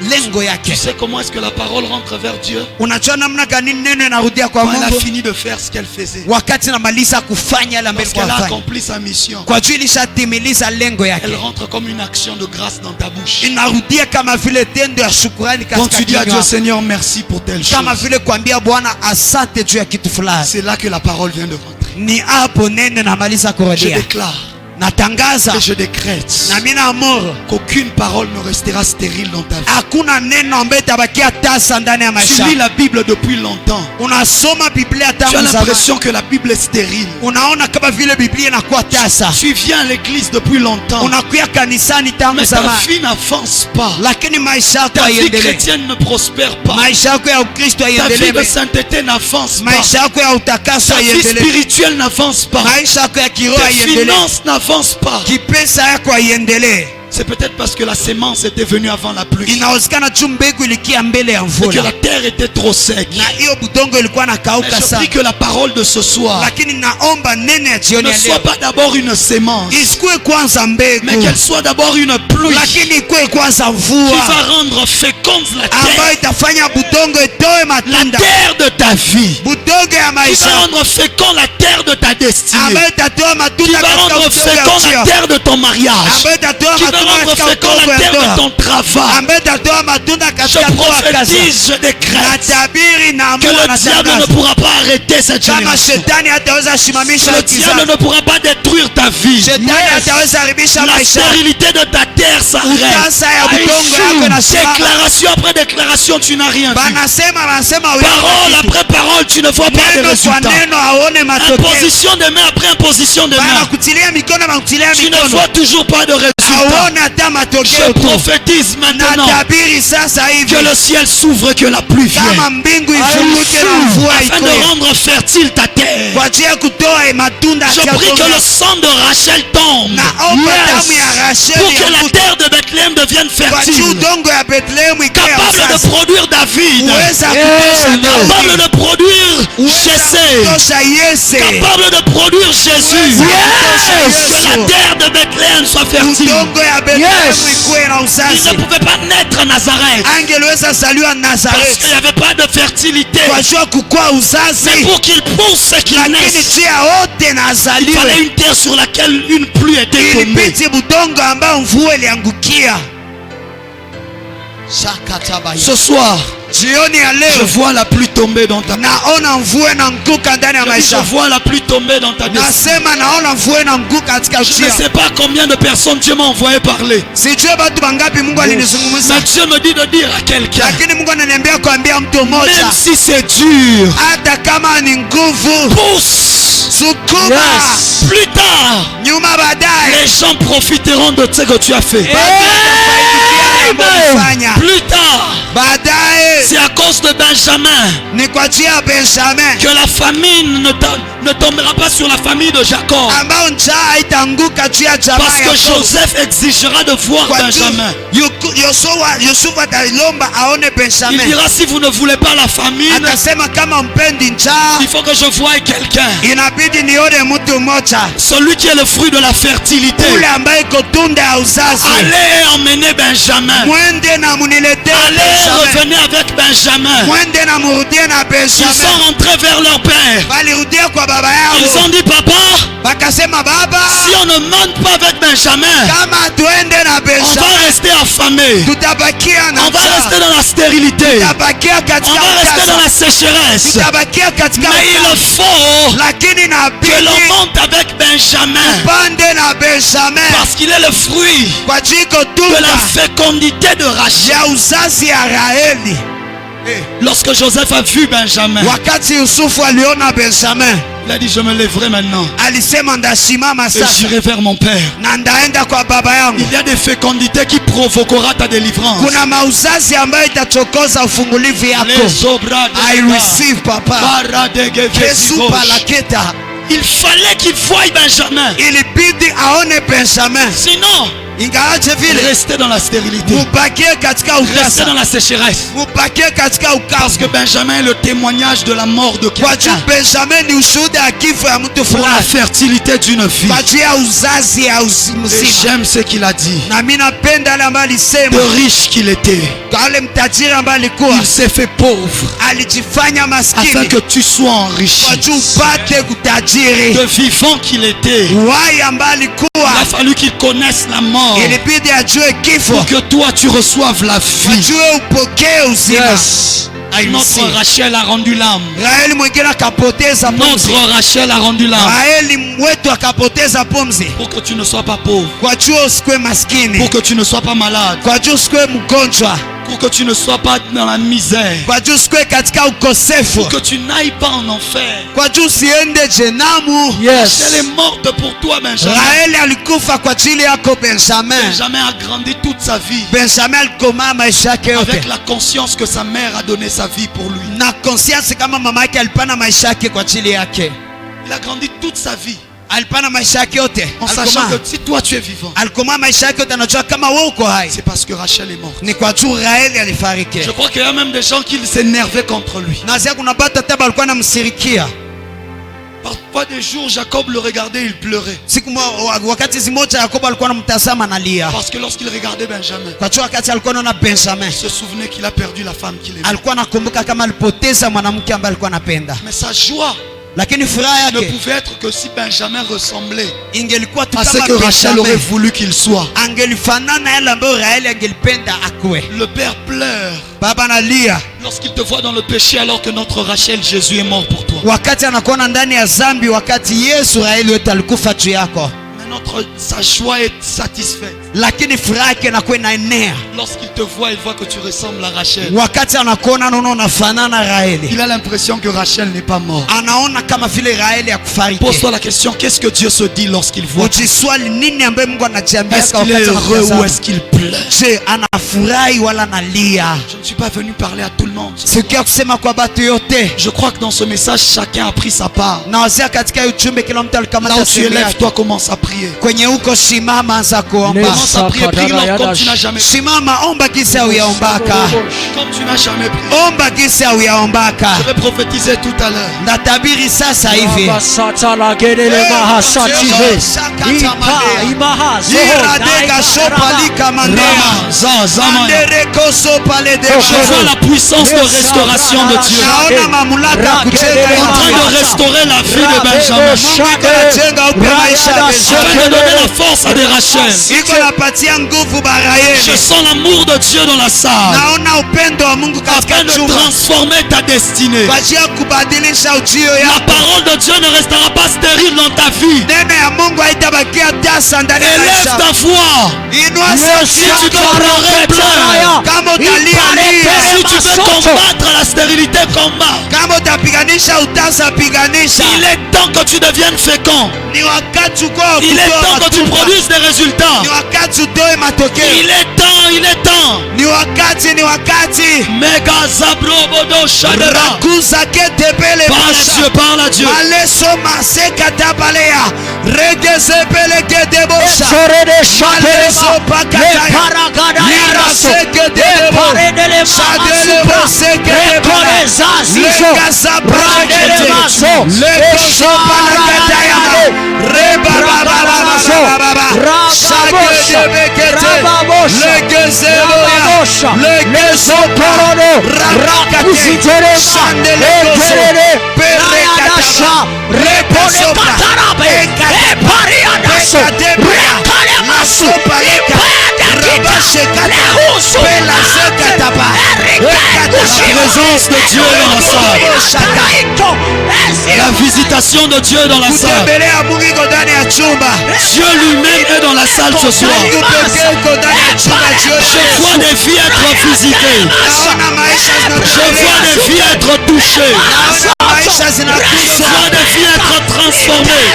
lengo yake. Tu sais comment est-ce que la parole rentre vers Dieu? Unajua namna gani neno inarudia kwa Quand elle a Mungu? fini de faire ce qu'elle faisait. Wakati namaliza kufanya yale ambayo Parce qu'elle a ilikuwa afanye, accompli sa mission. kwa juu ilishatimiliza lengo Elle yake, rentre comme une action de grâce dans ta bouche. inarudia kama vile tendo ya shukrani Quand katika tu dis à Dieu, kinywa, Seigneur, merci pour telle kama chose, vile kuambia Bwana asante juu ya kitu fulani. c'est là que la parole vient de rentrer. Ni hapo neno namaliza Je kurudia. déclare Natangaza et je décrète na mimi naamuru qu'aucune parole ne restera stérile dans ta vie. hakuna neno ambaye tabakia tasa ndani ya Tu maisha. lis la Bible depuis longtemps. Unasoma Biblia Tu as tangu zamani, l'impression que la Bible est stérile. unaona kama vile Biblia inakuwa tasa. Tu viens à l'église depuis longtemps. Unakuya kanisani tangu Mais ta zamani, vie n'avance pas. lakini maisha yako Ta vie haiendelee. chrétienne ne prospère pas. Maisha yako ya Ukristo Ta vie de haiendelee. sainteté n'avance pas. Maisha yako ya utakaso Ta vie haiendelee. spirituelle n'avance pas. Maisha yako ya kiroho Tes haiendelee. finances n'avancent pas. Kipesa yako haiendelee. C'est peut-être parce que la sémence était venue avant la pluie. Inawezekana tu mbegu ilikia mbele ya Et que mvula la terre était trop sec. na hiyo budongo ilikuwa Mais nakauka je sana, prie que la parole de ce soir lakini naomba neno ya jioni ne ya soit leo pas d'abord une sémence, isikuwe kwanza mbegu, mais qu'elle soit d'abord une pluie lakini ikuwe kwanza qui mvua va rendre féconde la ambayo terre, itafanya budongo itoe la matunda, terre de ta vie, budongo ya qui maisha va rendre féconde la terre de ta destinée, ambayo itatoa qui matunda va katika rendre udongo ya féconde la ujio, terre de ton mariage, ambayo itatoa qui va matunda rendre katika féconde udongo la ya terre de ndoa, ton travail. ambayo itatoa matunda Je katika ndoa kazi. prophétise, je décrète Natabiri na que amua le na diable ne tangaza pourra pas arrêter cette kama génération. shetani hataweza simamisha Le diable kizazi, ne pourra pas détruire ta vie. shetani hataweza haribisha La maisha. stérilité de ta terre s'arrête. Utasa ya budongo yako inasimama. Déclaration après déclaration, tu n'as rien vu. Banasema Parole après parole, tu ne vois pas de neno kwa résultats. neno aone matokeo. Imposition de main après imposition de main. Banakutilia mikono banakutilia Tu ne mikono, vois toujours pas de résultats. aone hata matokeo Je tu. prophétise maintenant Natabiri sasa hivi que le ciel s'ouvre, que la pluie kama vienne. mbingu ifunguke na mvua Afin de ikoe rendre fertile ta terre. kwa ajili ya kutoa matunda Je ya prie que udongo. le sang de Rachel tombe. Naomba damu ya Pour Racheli que la ya terre de Bethléem devienne kwa juu fertile. udongo ya Bethlehemu ikae Capable de sasa produire David. uweza kutosha Daudi, Capable de produire Jessé, tosha Yese, capable de produire Jésus. Que la terre de Bethléem soit fertile. udongo ya Bethlehemu ikuwe na Il uzazi. ne pouvait pas naître à Nazareth Angeliweza zaliwa parce Nazareth qu'il n'y avait pas de fertilité. kwa jua kukua Mais uzazi, pour qu'il pousse et qu'il lakini naisse, juu ya wote na il fallait azaliwe une terre sur laquelle une pluie était tombée. ilibidi budongo ambao mvua iliangukia. Ce soir, Jioni ya je leo vois la pluie tomber dans ta vie. naona mvua inaanguka ndani ya Je maisha. vois la pluie tomber dans ta vie. Nasema naona mvua inaanguka katika Je ne njia. sais pas combien de personnes Dieu m'a envoyé parler. Sijue batu bangapi Mungu alinizungumza, Mais Dieu me dit de dire à quelqu'un, lakini Mungu ananiambia kuambia mtu mmoja, même si c'est dur, hata kama ni nguvu, pousse. sukuma. Plus tard, Nyuma baadaye les gens profiteront de ce que tu as fait. Plus tard, baadaye c'est à cause de Benjamin ni kwa njia ya Benjamin que la famine ne tombera pas sur la famille de Jacob. ambao njaa haitaanguka juu ya jamaa Parce ya que Yakobo. Joseph exigera de voir Kwa Benjamin. Yusufu atalomba aone Il Benjamin, dira, si vous ne voulez pas la famine, atasema kama mpendi njaa il faut que je voie quelqu'un. inabidi nione mtu mmoja Celui qui est le fruit de la fertilité. ule ambaye iko tunda ya uzazi. Allez emmener Benjamin. Mwende na muniletee Allez Benjamin, revenez avec Benjamin. mwende na murudie na Ils sont Benjamin. rentrés vers leur père. Balirudia kwa baba Ils yao, ont dit, papa, bakasema baba, si on ne monte pas avec Benjamin, kama tuende na on va Benjamin rester affamés. tutabakia na On va njaa, rester dans la stérilité. tutabakia On katika va rester dans ukasa, la sécheresse. tutabakia katika Mais il ukasa. faut Lakini que inabidi l'on monte avec Benjamin. pande na Benjamin Parce qu'il est le fruit kwa jiko de la tunda fécondité de Rachel. ya uzazi ya Raheli. Lorsque Joseph a vu Benjamin, Wakati Yusufu aliona Benjamin, il a dit, je me lèverai maintenant alisema ndasimama et sasa j'irai vers mon père. na ndaenda kwa baba yangu. Il y a des fécondités qui provoquera ta délivrance. Kuna mauzazi ambayo itachokoza ufungulivu yako. Les obras de I receive papa. Yesu palaketa. il fallait qu'il voie Benjamin. Ilibidi aone Benjamin, Sinon, ingawaje vile restez dans la stérilité. mubakie katika Restez dans ukasa, la sécheresse. mubakie katika Parce que ukavu. Benjamin est le témoignage de la mort de Kwa juu quelqu'un. Benjamin ni ushuhuda ya kifo ya mtu Pour la fulani, fertilité d'une vie. kwa juu ya uzazi ya Et mzima. j'aime ce qu'il a dit. Na mimi napenda yale ambayo alisema, De riche qu'il était, wale mtajiri ambaye alikuwa il s'est fait pauvre alijifanya afin maskini que tu sois kwa enrichi. juu upate kutajiri. De vivant qu'il était, Wai ambaye il a alikuwa fallu qu'il connaisse la mort ilibidi ajue kifo pour que toi tu reçoives la vie. ajue upokee uzima. I Notre receive. Rachel a rendu l'âme. Raheli mwingine akapoteza pumzi, Notre Rachel a rendu l'âme. Raheli wetu akapoteza pumzi Pour que tu ne sois pas pauvre. kwa juu usikwe maskini, Pour que tu ne sois pas malade. kwa juu usikwe mgonjwa, Pour que tu ne sois pas dans la misère. kwa juu usikwe katika ukosefu, Pour que tu n'ailles pas en enfer. kwa juu usiende jenamu. Elle est morte pour toi, Benjamin. Raheli alikufa kwa ajili yako Benjamin. Benjamin a grandi toute sa vie Benjamin alikomaa maisha yake yote avec la conscience que sa mère a donné sa vie pour lui. na conscience kama mama yake alipana maisha yake kwa ajili yake, Il a grandi toute sa vie alipana maisha yake yote, en sachant que si toi tu es vivant, alikomaa maisha yake yote, anajua kama wewe uko hai c'est parce que Rachel est morte. ni kwa juu Raheli alifariki. Je crois qu'il y a même des gens qui s'énervaient contre lui. Nazia kuna batu hata balikuwa namsirikia. Parfois des jours, Jacob le regardait, il pleurait. Wakati zimoja Yakobo alikuwa anamtazama analia, Parce que lorsqu'il regardait Benjamin, kwa juu wakati alikuwa anaona Benjamin il se souvenait qu'il a perdu la femme qu'il aimait. alikuwa anakumbuka kama alipoteza mwanamke ambaye alikuwa anapenda, Mais sa joie lakini furaha ne yake pouvait être que si Benjamin ressemblait ingelikuwa tu à ce kama que Rachel aurait Benjamin voulu qu'il soit. angelifanana yale ambayo Raheli angelipenda akuwe. Le père pleure Baba analia lorsqu'il te voit dans le péché alors que notre Rachel, Jésus, est mort pour toi. wakati anakuona ndani ya zambi, wakati Yesu Raheli wetu alikufa juu yako, Mais sa joie est satisfaite. lakini furaha yake inakuwa inaenea Lorsqu'il te voit, il voit que tu ressembles à Rachel. wakati anakuona, naona unafanana Raheli, Il a l'impression que Rachel n'est pas morte. anaona kama vile Raheli akufariki. Pose-toi la question, qu'est-ce que Dieu se dit lorsqu'il voit? Ujiswali nini ambaye Mungu anajiambia Est-ce qu'il est wakati heureux ou anakutazama? est-ce qu'il pleure? Je, anafurahi wala analia? Je ne suis pas venu parler à tout le monde. Sikia kusema kwa batu yote. Je crois que dans ce message, chacun a pris sa part. Na wazia katika ujumbe kila mtu Là alikamata où tu es, sehemu yake. lève-toi, commence à prier. Kwenye uko shimama, anza kuomba. Commence à prier, prie-le comme tu n'as jamais prié. Simama, omba gisi hauyaombaka. Comme tu n'as jamais prié. Omba gisi hauyaombaka. Je vais prophétiser tout à l'heure. Natabiri sasa hivi. Iradega sopalika mandema. Andereko sopalede. Je vois la puissance de restauration de Dieu. Naona mamlaka kujenga En train de restaurer la vie de Benjamin. Mungu anajenga upya maisha ya En train de Benjamin. donner la force à des Rachel. Iko napatia nguvu Barayeli. Je sens l'amour de Dieu dans la salle. Naona upendo wa Mungu katika Afin de chumba. transformer ta destinée. Kwa ajili ya kubadilisha ujio La yako. parole de Dieu ne restera pas stérile dans ta vie. Neno ya Mungu haitabakia tasa ndani ya Élève maisha. ta foi. Inua Si sauti tu dois yako. pleurer, pleure. Kama utalia lia. Si tu veux combattre la stérilité, combat. Kama utapiganisha utasa piganisha. Il est temps que tu deviennes fécond. Ni wakati uko wa Il est kutoa temps que tu matunda. produises des résultats. Ni wakati utoe matokeo. Il est temps, il est temps. Ni wakati, ni wakati. Mega Zabrobodo Shadera. Rakuza ketepele Parle à bosha. Dieu, parle à Dieu. Maleso maseka tabalea. Regeze pele kedebosha. Maleso pakataya. Iraseke debo. Shadele boseke debola. Lekasa prakete. Lekoso palakataya. Reba baba baba baba. Shake debekete. Legeze boya. Legezo parano. Rakate. Shandele koso. Perekataba. Rekasopra. La présence de Dieu dans la salle. La visitation de Dieu dans la salle. Dieu lui-même est dans la salle ce soir. Je vois des vies être visitées. Je vois des vies être touchées. Je vois des vies être transformées.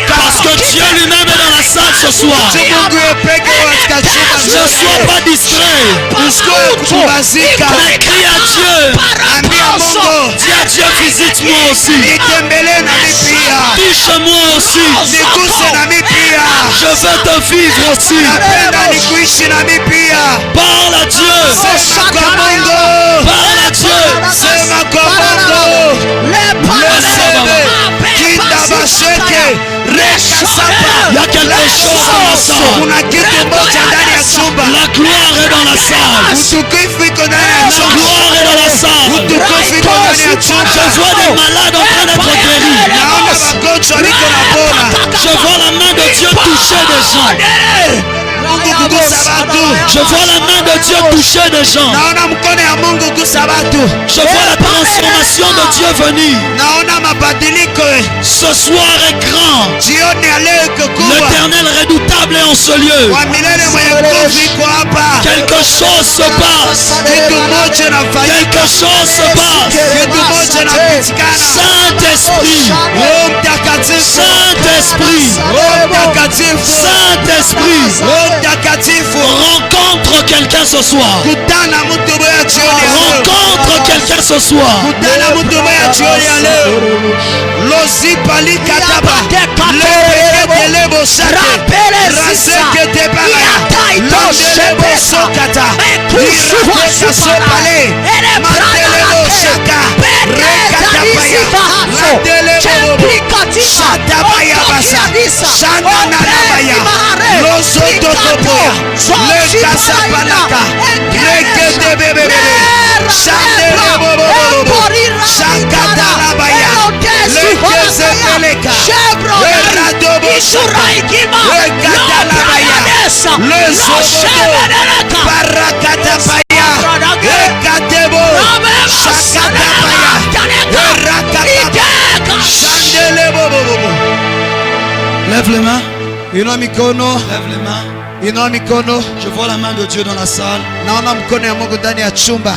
Parce que Dieu lui-même est dans la salle ce soir. Ne sois pas distrait. Mais crie à Dieu. Dis à Dieu, visite-moi aussi. Touche-moi aussi. Je veux te vivre aussi. Parle à Dieu. Parle à Dieu. Il y a quelque chose dans la salle. La gloire est dans la salle. La gloire est dans la salle. Je vois des malades en train d'être guéris. Je vois la main de Dieu toucher des gens. Je vois la main de Dieu toucher des gens. Je vois la transformation de Dieu venir. Ce soir est grand. L'Éternel redoutable est en ce lieu. Quelque chose se passe. Quelque chose se passe. Saint-Esprit. Saint-Esprit. Saint-Esprit. Rencontre quelqu'un ce soir. Rencontre quelqu'un ce soir. Lève les mains. Inua mikono. Lève les mains. Inua mikono. Je vois la main de Dieu dans la salle. Naona mkono ya Mungu ndani ya chumba.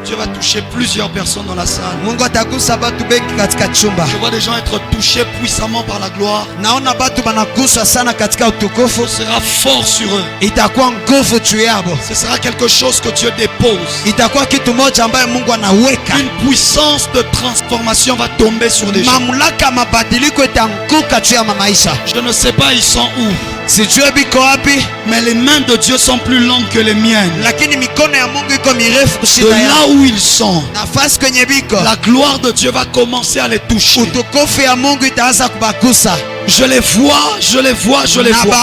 Dieu va toucher plusieurs personnes dans la salle. Mungu atagusa batu bengi katika chumba. Je vois des gens être touchés puissamment par la gloire. Naona batu banaguswa sana katika utukufu. Ce sera fort sur eux. Itakuwa nguvu juu yabo. Ce sera quelque chose que Dieu dépose. Itakuwa kitu moja ambayo Mungu anaweka. Une puissance de transformation va tomber sur les gens. Mamlaka mabadiliko itanguka juu ya maisha. Je ne sais pas ils sont où. sijue biko wapi, mais les mains de Dieu sont plus longues que les miennes. lakini mikono ya Mungu iko mirefu De kushinda là yangu. où ils sont, Nafasi kwenye biko, la gloire de Dieu va commencer à les toucher. utukufu ya Mungu itaanza kubagusa. Je les vois, je les vois, je les vois.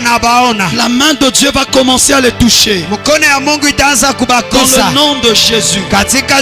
Nabaona. La main de Dieu va commencer à les toucher. Mkono ya Mungu itaanza Dans kubagusa le nom de Jésus. katika